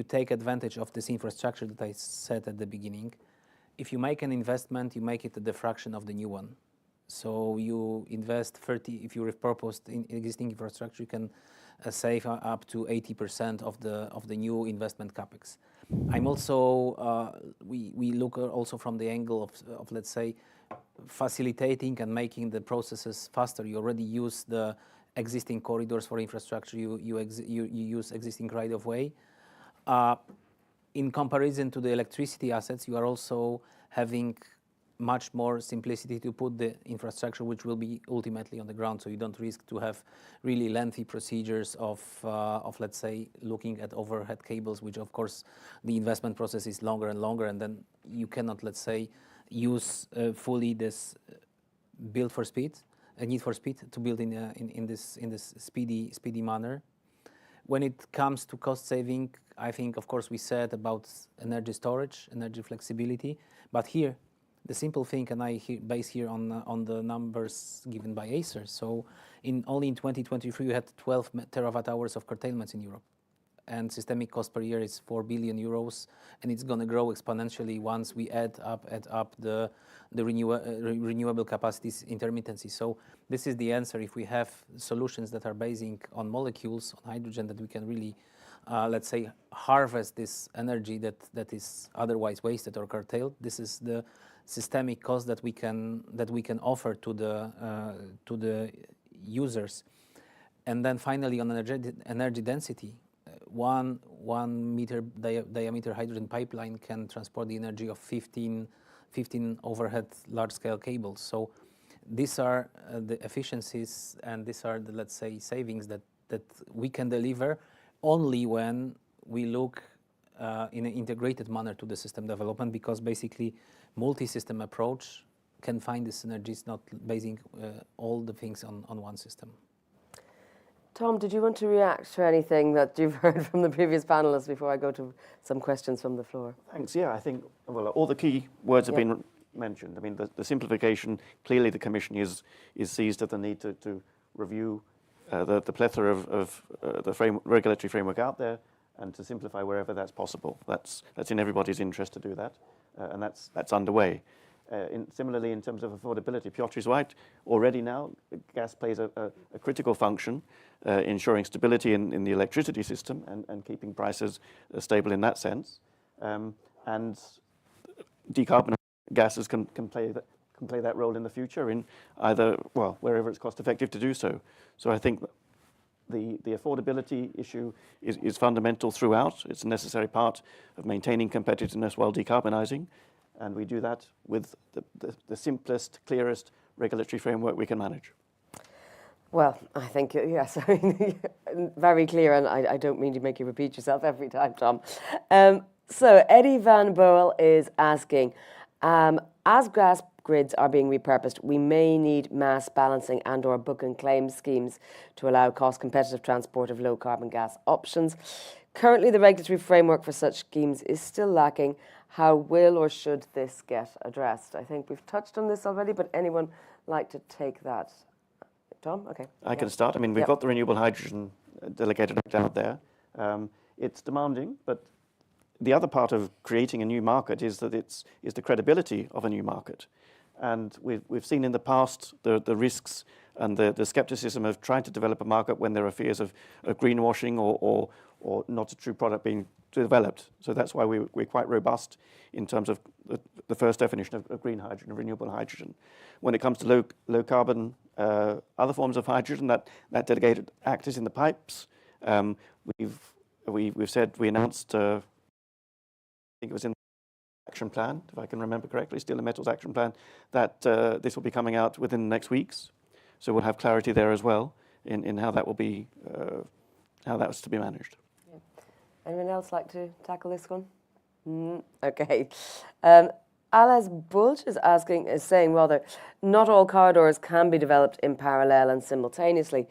take advantage of this infrastructure that I said at the beginning, if you make an investment, you make it at the fraction of the new one. So you invest 30, if you repurpose in existing infrastructure, you can save up to 80% of the new investment capex. I'm also we look also from the angle of let's say facilitating and making the processes faster. You already use the existing corridors for infrastructure. You use existing right of way. In comparison to the electricity assets, you are also having much more simplicity to put the infrastructure which will be ultimately on the ground, so you don't risk to have really lengthy procedures of let's say looking at overhead cables, which of course the investment process is longer and longer, and then you cannot, let's say, use fully this build for speed, a need for speed to build in this speedy manner. When it comes to cost saving, I think of course we said about energy storage, energy flexibility, but here the simple thing, and I base here on the numbers given by Acer. So only in 2023 we had 12 terawatt hours of curtailments in Europe, and systemic cost per year is 4 billion euros, and it's going to grow exponentially once we add up the renewable capacities intermittency. So this is the answer. If we have solutions that are basing on molecules, on hydrogen, that we can really let's say harvest this energy that is otherwise wasted or curtailed, this is the systemic cost that we can offer to the users. And then finally, on energy density, 1 meter diameter hydrogen pipeline can transport the energy of 15 overhead large-scale cables. So these are the efficiencies, and these are the, let's say, savings that we can deliver only when we look in an integrated manner to the system development, because basically multi-system approach can find the synergies, not basing all the things on one system. Tom, did you want to react to anything that you've heard from the previous panelists before I go to some questions from the floor? Thanks. Yeah, I think, well, all the key words have been mentioned. I mean, the simplification, clearly the Commission is seized at the need to review the plethora of the regulatory framework out there, and to simplify wherever that's possible. That's in everybody's interest to do that, and that's underway. Similarly, in terms of affordability, Piotr is right. Already now, gas plays a critical function, ensuring stability in the electricity system and keeping prices stable in that sense. And decarbonized gases can play that role in the future in either, well, wherever it's cost effective to do so. So I think the affordability issue is fundamental throughout. It's a necessary part of maintaining competitiveness while decarbonising, and we do that with the simplest, clearest regulatory framework we can manage. Well, I think, yes, I mean, very clear, and I don't mean to make you repeat yourself every time, Tom. So Eddie Van Boel is asking, as gas grids are being repurposed, we may need mass balancing and or book and claim schemes to allow cost-competitive transport of low-carbon gas options. Currently, the regulatory framework for such schemes is still lacking. How will or should this get addressed? I think we've touched on this already, but anyone like to take that? Tom? Okay. I can start. I mean, we've got the renewable hydrogen delegated act out there. It's demanding, but the other part of creating a new market is that is the credibility of a new market. And we've seen in the past the risks and the skepticism of trying to develop a market when there are fears of greenwashing or not a true product being developed. So that's why we're quite robust in terms of the first definition of green hydrogen, of renewable hydrogen. When it comes to low carbon, other forms of hydrogen, that delegated act is in the pipes. We've said, we announced, I think it was in the action plan, if I can remember correctly, Steel and Metals action plan, that this will be coming out within the next weeks. So we'll have clarity there as well in how that will be, how that's to be managed. Yeah. Anyone else like to tackle this one? Okay. Alice Bulge is saying rather, not all corridors can be developed in parallel and simultaneously.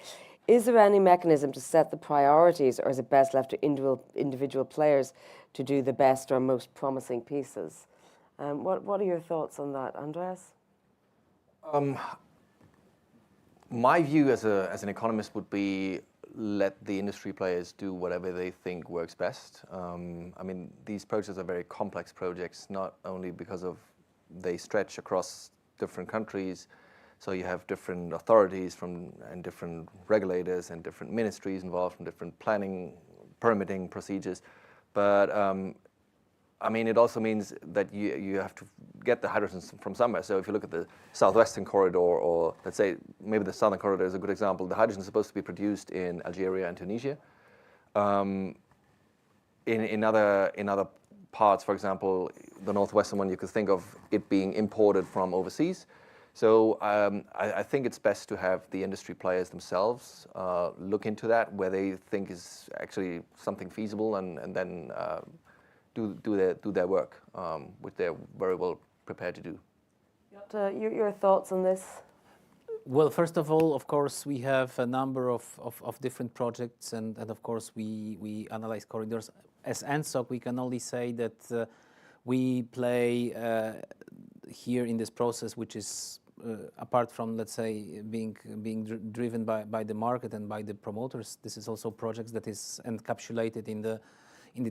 Is there any mechanism to set the priorities, or is it best left to individual players to do the best or most promising pieces? What are your thoughts on that, Andreas? My view as an economist would be let the industry players do whatever they think works best. I mean, these projects are very complex projects, not only because of they stretch across different countries, so you have different authorities and different regulators and different ministries involved in different planning, permitting procedures. But I mean, it also means that you have to get the hydrogen from somewhere. So if you look at the southwestern corridor, or let's say maybe the southern corridor is a good example, the hydrogen is supposed to be produced in Algeria and Tunisia. In other parts, for example, the northwestern one, you could think of it being imported from overseas. So I think it's best to have the industry players themselves look into that, where they think is actually something feasible, and then do their work, which they're very well prepared to do. Your thoughts on this? Well, first of all, of course, we have a number of different projects, and of course we analyze corridors. As NSOC, we can only say that we play here in this process, which is apart from, let's say, being driven by the market and by the promoters. This is also projects that is encapsulated in the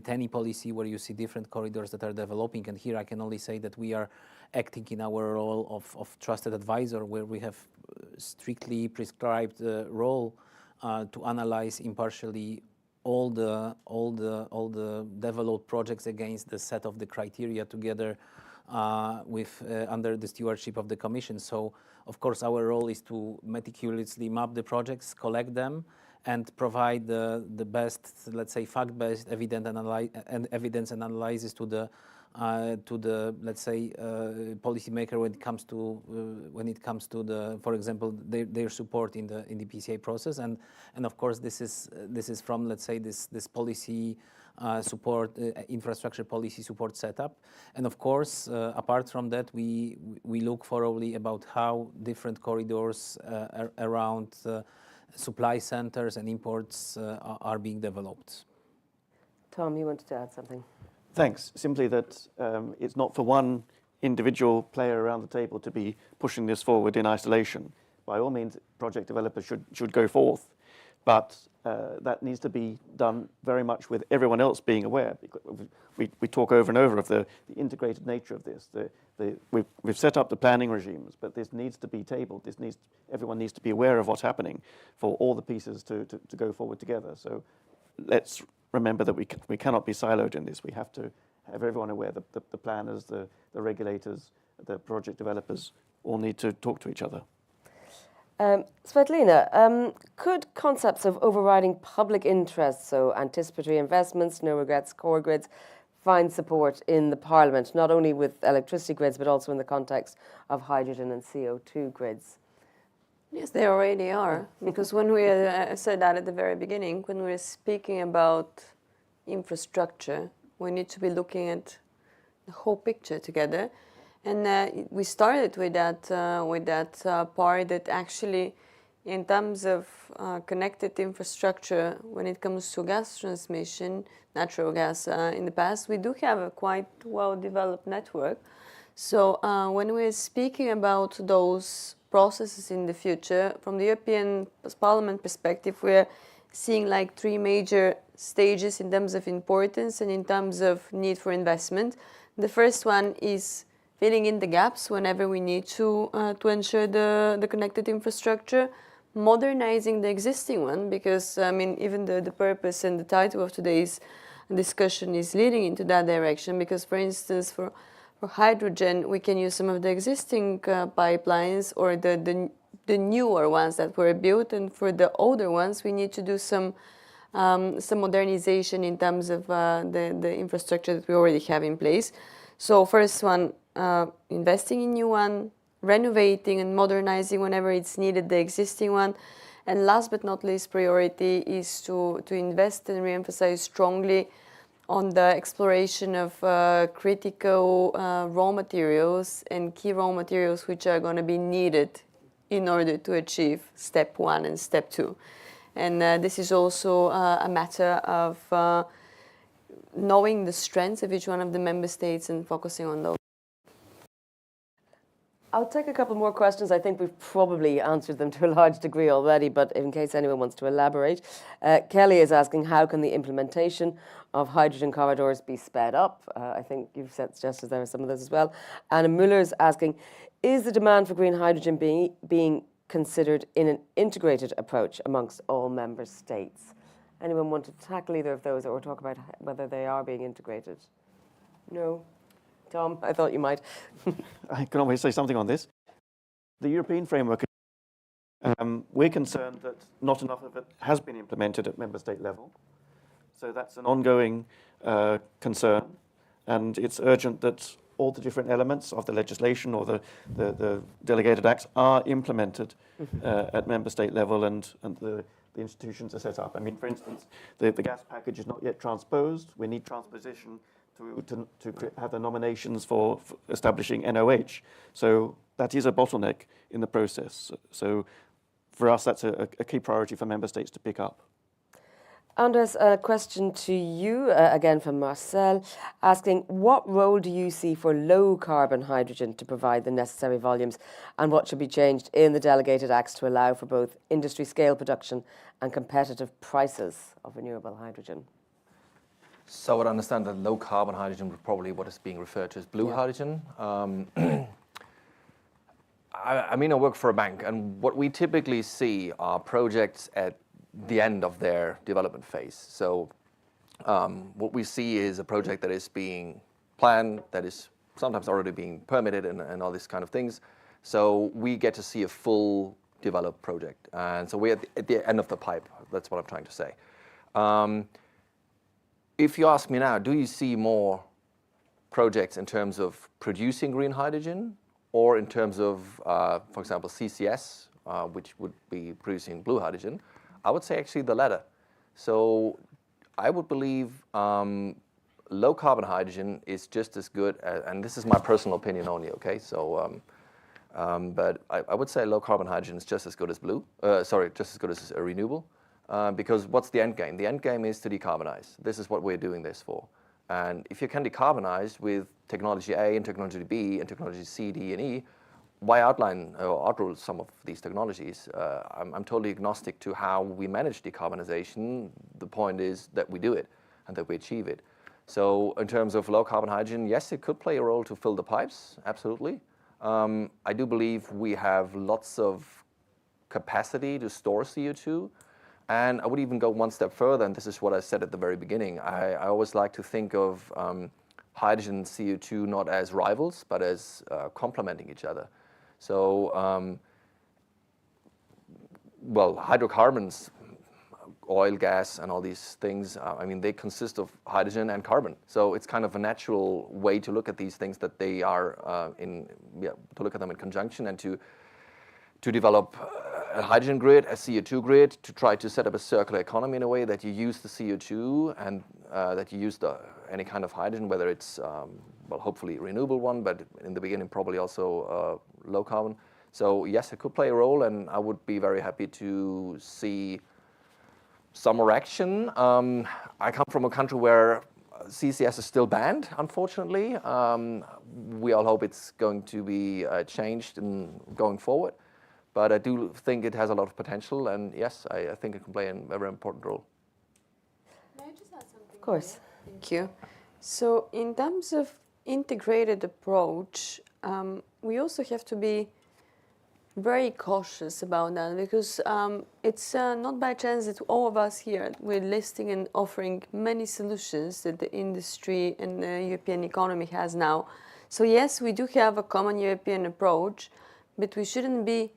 TENI policy, where you see different corridors that are developing. And here I can only say that we are acting in our role of trusted advisor, where we have strictly prescribed role to analyze impartially all the developed projects against the set of the criteria together with under the stewardship of the Commission. So, of course, our role is to meticulously map the projects, collect them, and provide the best, let's say, fact-based evidence and analysis to the let's say policymaker when it comes to the, for example, their support in the PCA process, and of course this is from, let's say, this policy support, infrastructure policy support setup. And of course, apart from that, we look thoroughly about how different corridors around supply centers and imports are being developed. Tom, you wanted to add something? Thanks. Simply that it's not for one individual player around the table to be pushing this forward in isolation. By all means, project developers should go forth, but that needs to be done very much with everyone else being aware. We talk over and over of the integrated nature of this. We've set up the planning regimes, but this needs to be tabled. Everyone needs to be aware of what's happening for all the pieces to go forward together. So let's remember that we cannot be siloed in this. We have to have everyone aware. The planners, the regulators, the project developers all need to talk to each other. Svetlina, could concepts of overriding public interest, so anticipatory investments, no regrets, core grids, find support in the Parliament, not only with electricity grids, but also in the context of hydrogen and CO2 grids? Yes, they already are. Because when we said that at the very beginning, when we're speaking about infrastructure, we need to be looking at the whole picture together. And we started with that part that actually, in terms of connected infrastructure, when it comes to gas transmission, natural gas in the past, we do have a quite well-developed network. So when we're speaking about those processes in the future, from the European Parliament perspective, we're seeing like 3 major stages in terms of importance and in terms of need for investment. The first one is filling in the gaps whenever we need to ensure the connected infrastructure, modernizing the existing one, because I mean, even the purpose and the title of today's discussion is leading into that direction. Because, for instance, for hydrogen, we can use some of the existing pipelines or the newer ones that were built, and for the older ones, we need to do some modernization in terms of the infrastructure that we already have in place. So, first one, investing in new one, renovating and modernizing whenever it's needed the existing one. And last but not least, priority is to invest and reemphasize strongly on the exploration of critical raw materials and key raw materials which are going to be needed in order to achieve step 1 and step 2. And this is also a matter of knowing the strengths of each one of the member states and focusing on those. I'll take a couple more questions. I think we've probably answered them to a large degree already, but in case anyone wants to elaborate. Kelly is asking, how can the implementation of hydrogen corridors be sped up? I think you've suggested there are some of those as well. Anna Muller is asking, is the demand for green hydrogen being considered in an integrated approach amongst all member states? Anyone want to tackle either of those or talk about whether they are being integrated? No? Tom, I thought you might. I can always say something on this. The European framework, we're concerned that not enough of it has been implemented at member state level. So that's an ongoing concern, and it's urgent that all the different elements of the legislation or the delegated acts are implemented at member state level, and the institutions are set up. I mean, for instance, the gas package is not yet transposed. We need transposition to have the nominations for establishing NOH. So that is a bottleneck in the process. So for us, that's a key priority for member states to pick up. Anders, a question to you, again from Marcel, asking, what role do you see for low-carbon hydrogen to provide the necessary volumes, and what should be changed in the delegated acts to allow for both industry-scale production and competitive prices of renewable hydrogen? So I would understand that low-carbon hydrogen would probably what is being referred to as blue hydrogen. I mean, I work for a bank, and what we typically see are projects at the end of their development phase. So what we see is a project that is being planned, that is sometimes already being permitted and all these kind of things. So we get to see a full developed project. And so we're at the end of the pipe. That's what I'm trying to say. If you ask me now, do you see more projects in terms of producing green hydrogen or in terms of, for example, CCS, which would be producing blue hydrogen? I would say actually the latter. So I would believe low carbon hydrogen is just as good, and this is my personal opinion only, okay? So, but I would say low carbon hydrogen is just as good as just as good as renewable. Because what's the end game? The end game is to decarbonize. This is what we're doing this for. And if you can decarbonize with technology A and technology B and technology C, D, and E, why outline or outrule some of these technologies? I'm totally agnostic to how we manage decarbonization. The point is that we do it and that we achieve it. So in terms of low carbon hydrogen, yes, it could play a role to fill the pipes, absolutely. I do believe we have lots of capacity to store CO2. And I would even go one step further, and this is what I said at the very beginning. I always like to think of hydrogen and CO2 not as rivals, but as complementing each other. So, well, hydrocarbons, oil, gas, and all these things, I mean, they consist of hydrogen and carbon. So it's kind of a natural way to look at these things, that they are to look at them in conjunction, and to develop a hydrogen grid, a CO2 grid, to try to set up a circular economy in a way that you use the CO2 and that you use any kind of hydrogen, whether it's, well, hopefully renewable one, but in the beginning probably also low carbon. So yes, it could play a role, and I would be very happy to see some more action. I come from a country where CCS is still banned, unfortunately. We all hope it's going to be changed in going forward. But I do think it has a lot of potential, and yes, I think it can play a very important role. May I just add something? Of course. Thank you. So in terms of integrated approach, we also have to be very cautious about that, because it's not by chance that all of us here, we're listing and offering many solutions that the industry and the European economy has now. So yes, we do have a common European approach, but we shouldn't be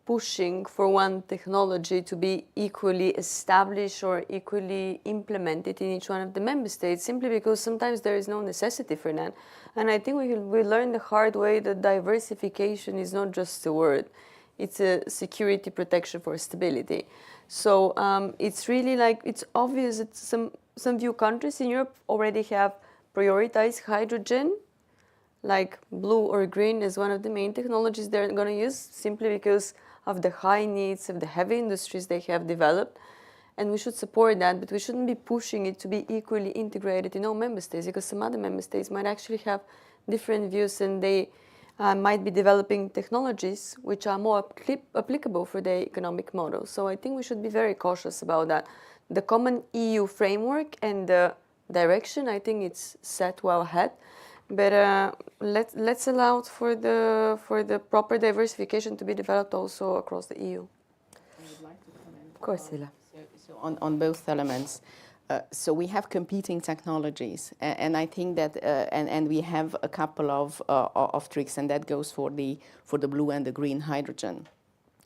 pushing for one technology to be equally established or equally implemented in each one of the member states, simply because sometimes there is no necessity for that. And I think we learned the hard way that diversification is not just a word, it's a security protection for stability. So it's really like, it's obvious that some few countries in Europe already have prioritized hydrogen, like blue or green as one of the main technologies they're going to use, simply because of the high needs of the heavy industries they have developed. And we should support that, but we shouldn't be pushing it to be equally integrated in all member states, because some other member states might actually have different views, and they might be developing technologies which are more applicable for their economic model. So I think we should be very cautious about that. The common EU framework and the direction, I think it's set well ahead. But let's allow for the proper diversification to be developed also across the EU. I would like to comment. Of course, Hila. So on both elements. So we have competing technologies, and I think that, and we have a couple of tricks, and that goes for the blue and the green hydrogen.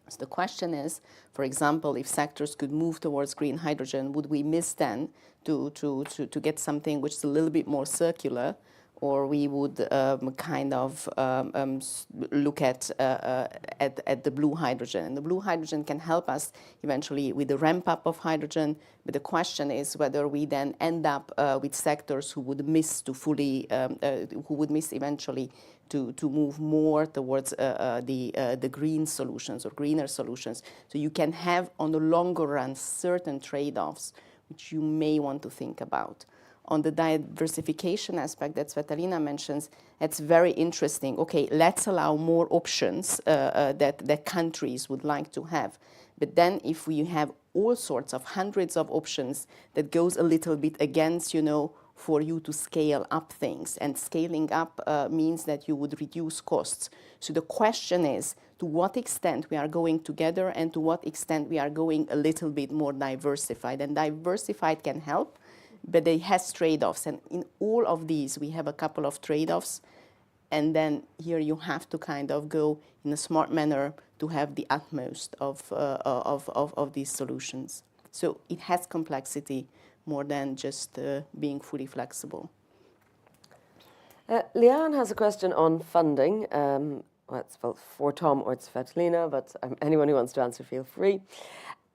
So the question is, for example, if sectors could move towards green hydrogen, would we miss then to get something which is a little bit more circular? Or we would kind of look at the blue hydrogen. And the blue hydrogen can help us eventually with the ramp up of hydrogen. But the question is whether we then end up with sectors who would miss eventually to move more towards the green solutions or greener solutions. So you can have on the longer run certain trade-offs which you may want to think about. On the diversification aspect that Svetlana mentions, it's very interesting. Okay, let's allow more options that countries would like to have. But then if we have all sorts of hundreds of options, that goes a little bit against, for you to scale up things. And scaling up means that you would reduce costs. So the question is, to what extent we are going together and to what extent we are going a little bit more diversified. And diversified can help, but it has trade-offs, and in all of these we have a couple of trade-offs, and then here you have to kind of go in a smart manner to have the utmost of these solutions. So it has complexity more than just being fully flexible. Leanne has a question on funding. Well, it's for Tom or it's Svetlana, but anyone who wants to answer, feel free.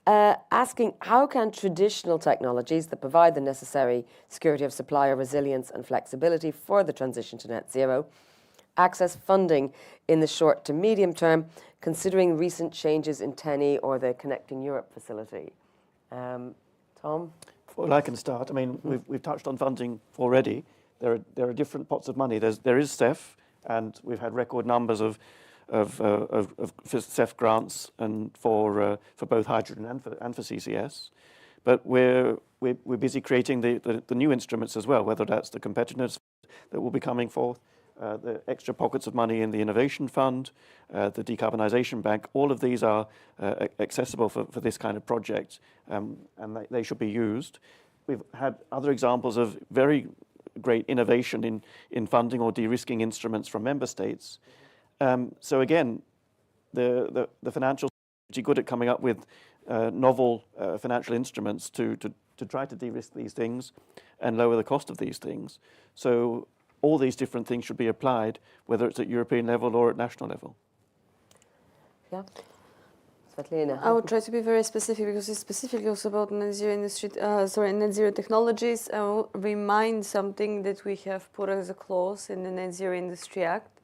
Asking, how can traditional technologies that provide the necessary security of supply, resilience and flexibility for the transition to net zero access funding in the short to medium term, considering recent changes in TENI or the Connecting Europe facility? Tom? Well, I can start. I mean, we've touched on funding already. There are different pots of money. There is CEF, and we've had record numbers of for CEF grants and for both hydrogen and for CCS. But we're busy creating the new instruments as well, whether that's the competitiveness that will be coming forth, the extra pockets of money in the Innovation Fund, the Decarbonisation Bank. All of these are accessible for this kind of project, and they should be used. We've had other examples of very great innovation in funding or de-risking instruments from member states. So again, the financial are pretty good at coming up with novel financial instruments to try to de-risk these things and lower the cost of these things. So all these different things should be applied, whether it's at European level or at national level. Yeah. Svetlana. I would try to be very specific because it's specifically also about net zero industry, net zero technologies. I will remind something that we have put as a clause in the Net Zero Industry Act.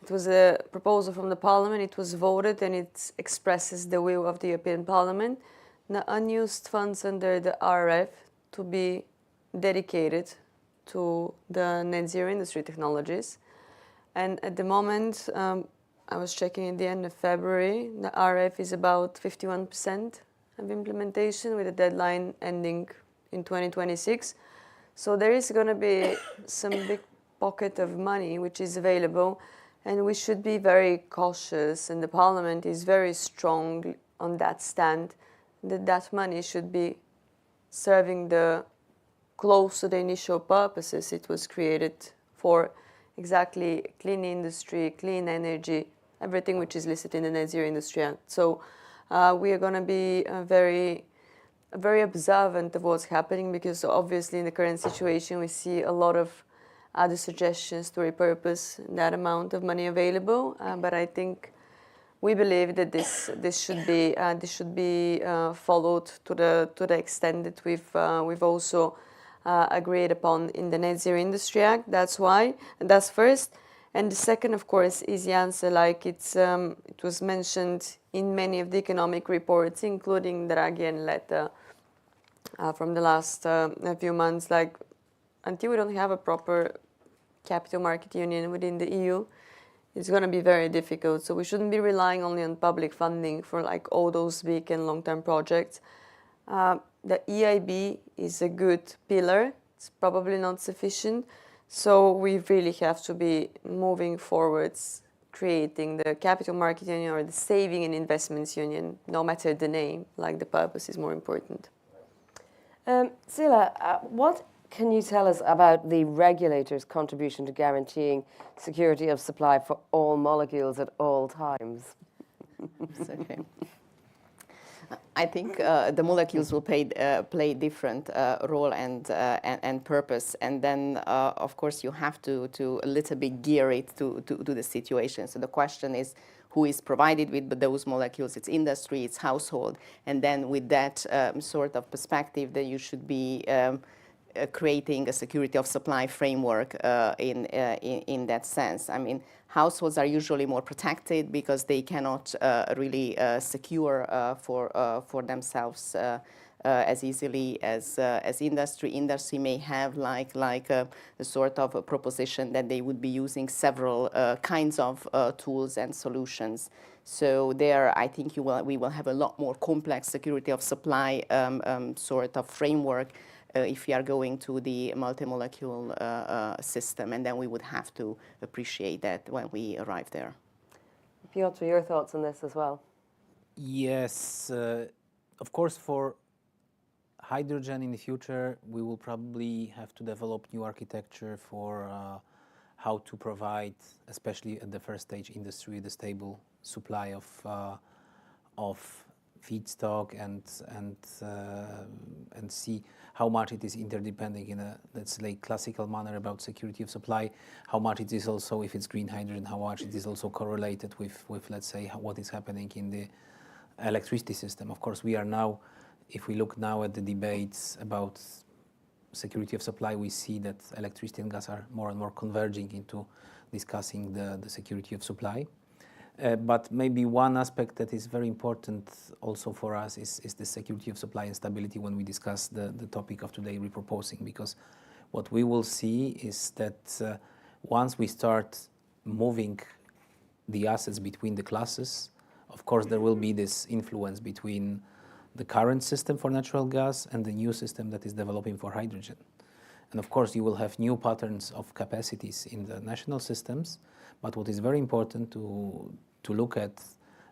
It was a proposal from the Parliament, it was voted, and it expresses the will of the European Parliament. The unused funds under the RRF to be dedicated to the net zero industry technologies. And at the moment, I was checking at the end of February, the RRF is about 51% of implementation with a deadline ending in 2026. So there is going to be some big pocket of money which is available, and we should be very cautious, and the Parliament is very strong on that stand, that money should be serving close to the initial purposes it was created for, exactly clean industry, clean energy, everything which is listed in the Net Zero Industry Act. So we are going to be very observant of what's happening, because obviously in the current situation we see a lot of other suggestions to repurpose that amount of money available. But I think we believe that this should be followed to the extent that we've also agreed upon in the Net Zero Industry Act. That's why, and that's first. And the second, of course, is the answer, like it was mentioned in many of the economic reports, including Draghi and Letta from the last few months. Like, until we don't have a proper capital market union within the EU, it's going to be very difficult. So we shouldn't be relying only on public funding for like all those big and long-term projects. The EIB is a good pillar. It's probably not sufficient. So we really have to be moving forwards, creating the capital market union or the saving and investments union, no matter the name, like the purpose is more important. Sila, what can you tell us about the regulator's contribution to guaranteeing security of supply for all molecules at all times? Okay. I think the molecules will play different role and purpose, and then of course you have to a little bit gear it to the situation. So the question is, who is provided with those molecules? It's industry, it's household, and then with that sort of perspective, that you should be creating a security of supply framework in that sense. I mean, households are usually more protected because they cannot really secure for themselves as easily as industry. Industry may have like a sort of a proposition that they would be using several kinds of tools and solutions. So there, I think we will have a lot more complex security of supply sort of framework if we are going to the multi-molecule system, and then we would have to appreciate that when we arrive there. Piotr, your thoughts on this as well? Yes, of course, for hydrogen in the future, we will probably have to develop new architecture for how to provide, especially at the first stage industry, the stable supply of feedstock and see how much it is interdepending in a, let's say, classical manner about security of supply, how much it is also, if it's green hydrogen, how much it is also correlated with let's say, what is happening in the electricity system. Of course, we are now, if we look now at the debates about security of supply, we see that electricity and gas are more and more converging into discussing the security of supply. But maybe one aspect that is very important also for us is the security of supply and stability when we discuss the topic of today, repurposing, because what we will see is that once we start moving the assets between the classes. Of course, there will be this influence between the current system for natural gas and the new system that is developing for hydrogen. And of course, you will have new patterns of capacities in the national systems. But what is very important to look at,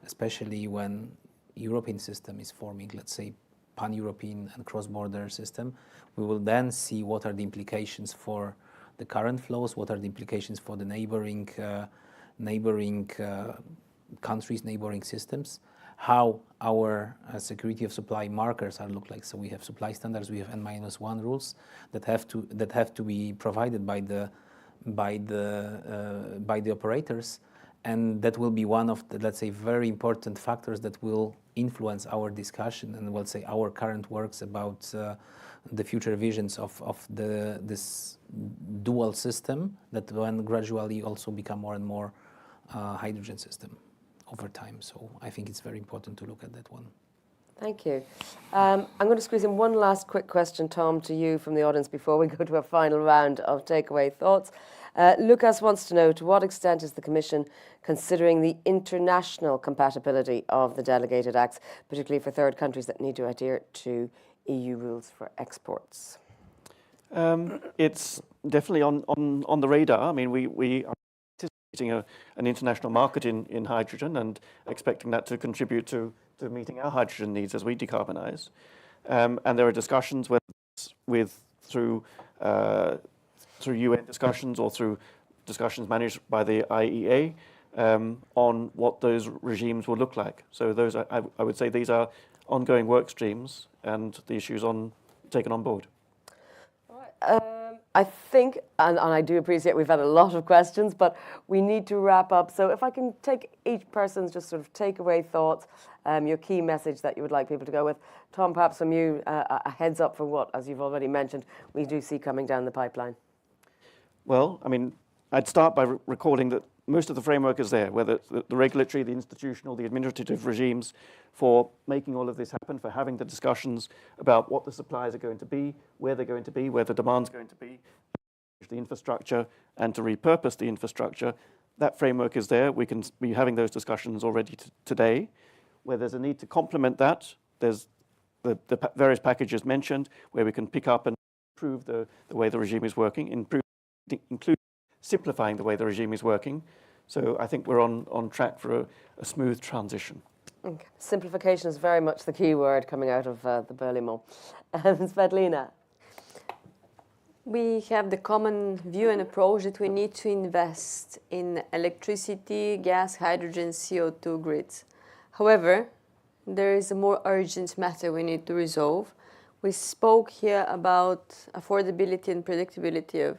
especially when European system is forming, let's say, pan-European and cross-border system, we will then see what are the implications for the current flows, what are the implications for the neighboring countries, neighboring systems, how our security of supply markers are look like. So we have supply standards, we have N-1 rules that have to be provided by the operators, and that will be one of the, let's say, very important factors that will influence our discussion and, we'll say, our current works about the future visions of this dual system that will gradually also become more and more hydrogen system over time. So I think it's very important to look at that one. Thank you. I'm going to squeeze in one last quick question, Tom, to you from the audience before we go to a final round of takeaway thoughts. Lucas wants to know, to what extent is the Commission considering the international compatibility of the delegated acts, particularly for third countries that need to adhere to EU rules for exports? It's definitely on the radar. I mean, we are anticipating an international market in hydrogen and expecting that to contribute to meeting our hydrogen needs as we decarbonise. And there are discussions, whether it's through UN discussions or through discussions managed by the IEA, on what those regimes will look like. So those are, I would say these are ongoing work streams and the issues taken on board. I think, and I do appreciate we've had a lot of questions, but we need to wrap up. So if I can take each person's just sort of takeaway thoughts, your key message that you would like people to go with. Tom, perhaps from you, a heads up for what, as you've already mentioned, we do see coming down the pipeline. Well, I mean, I'd start by recalling that most of the framework is there, whether it's the regulatory, the institutional, the administrative regimes for making all of this happen, for having the discussions about what the supplies are going to be, where they're going to be, where the demand's going to be, the infrastructure, and to repurpose the infrastructure. That framework is there. We can be having those discussions already today. Where there's a need to complement that, there's the various packages mentioned where we can pick up and improve the way the regime is working, including simplifying the way the regime is working. So I think we're on track for a smooth transition. Okay. Simplification is very much the key word coming out of the Berlaymont. Svetlina. We have the common view and approach that we need to invest in electricity, gas, hydrogen, CO2 grids. However, there is a more urgent matter we need to resolve. We spoke here about affordability and predictability of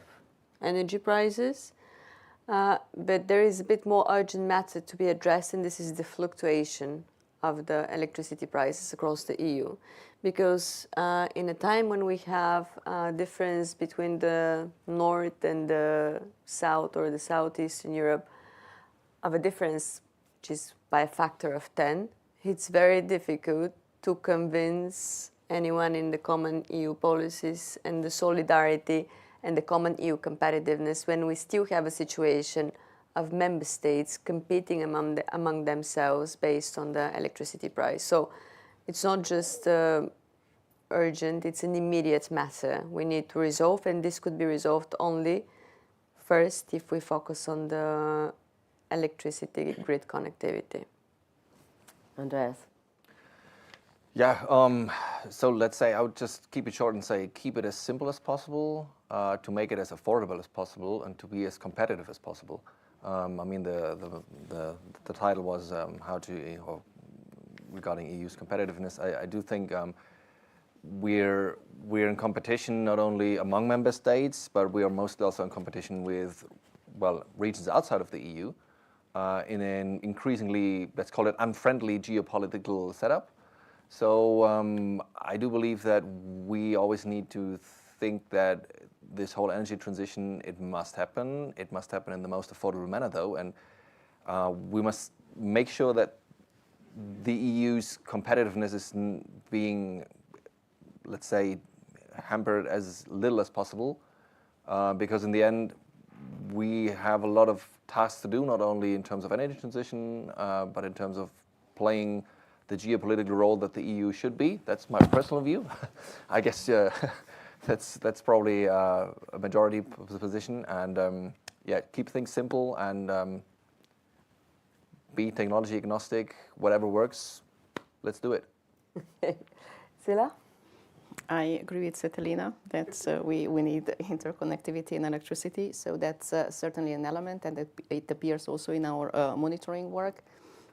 energy prices, but there is a bit more urgent matter to be addressed, and this is the fluctuation of the electricity prices across the EU. Because in a time when we have a difference between the north and the south or the southeast in Europe of a difference which is by a factor of 10, it's very difficult to convince anyone in the common EU policies and the solidarity and the common EU competitiveness when we still have a situation of member states competing among themselves based on the electricity price. So it's not just urgent, it's an immediate matter we need to resolve, and this could be resolved only first if we focus on the electricity grid connectivity. Andreas. Yeah, so let's say I would just keep it short and say keep it as simple as possible, to make it as affordable as possible, and to be as competitive as possible. I mean, the title was regarding EU's competitiveness. I do think we're in competition not only among member states, but we are mostly also in competition with, well, regions outside of the EU in an increasingly, let's call it, unfriendly geopolitical setup. So I do believe that we always need to think that this whole energy transition, it must happen. It must happen in the most affordable manner, though, and we must make sure that the EU's competitiveness is being, let's say, hampered as little as possible, because in the end, we have a lot of tasks to do, not only in terms of energy transition, but in terms of playing the geopolitical role that the EU should be. That's my personal view. I guess that's probably a majority position. And yeah, keep things simple and be technology agnostic. Whatever works, let's do it. Sila? I agree with Svetlana that we need interconnectivity in electricity. So that's certainly an element, and it appears also in our monitoring work.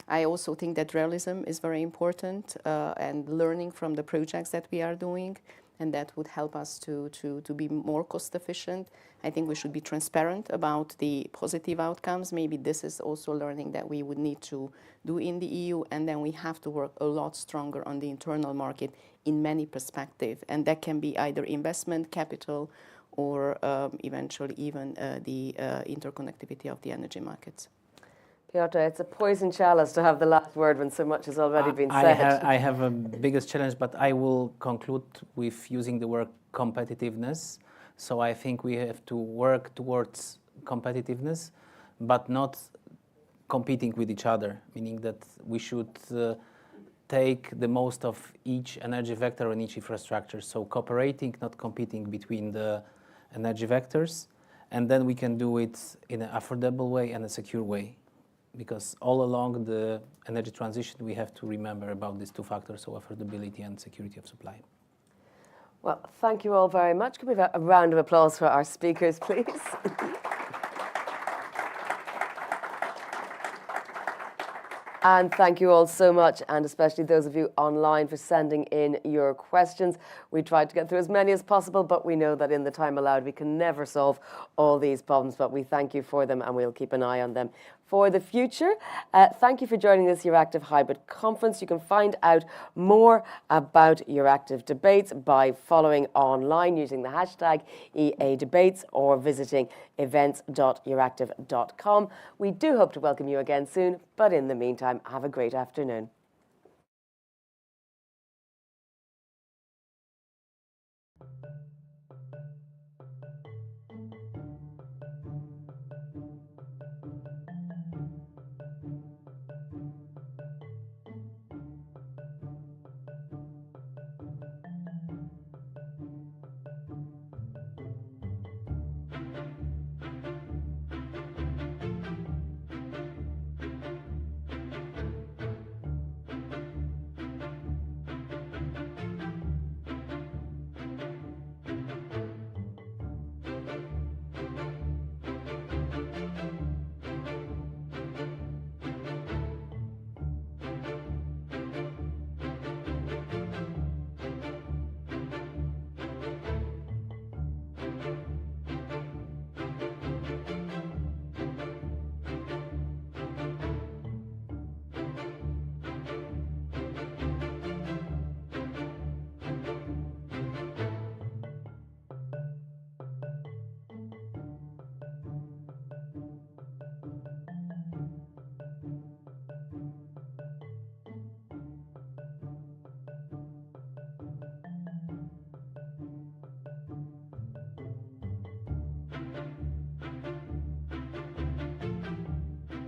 I also think that realism is very important, and learning from the projects that we are doing, and that would help us to be more cost efficient. I think we should be transparent about the positive outcomes. Maybe this is also learning that we would need to do in the EU, and then we have to work a lot stronger on the internal market in many perspectives, and that can be either investment, capital, or eventually even the interconnectivity of the energy markets. Piotr, it's a poison chalice to have the last word when so much has already been said. I have a biggest challenge, but I will conclude with using the word competitiveness. So I think we have to work towards competitiveness, but not competing with each other, meaning that we should take the most of each energy vector and each infrastructure. So cooperating, not competing between the energy vectors, and then we can do it in an affordable way and a secure way. Because all along the energy transition, we have to remember about these two factors, so affordability and security of supply. Well, thank you all very much. Can we have a round of applause for our speakers, please? And thank you all so much, and especially those of you online for sending in your questions. We tried to get through as many as possible, but we know that in the time allowed, we can never solve all these problems, but we thank you for them, and we'll keep an eye on them for the future. Thank you for joining this Euractiv Hybrid Conference. You can find out more about Euractiv debates by following online using the hashtag EA Debates or visiting events.euractiv.com. We do hope to welcome you again soon, but in the meantime, have a great afternoon.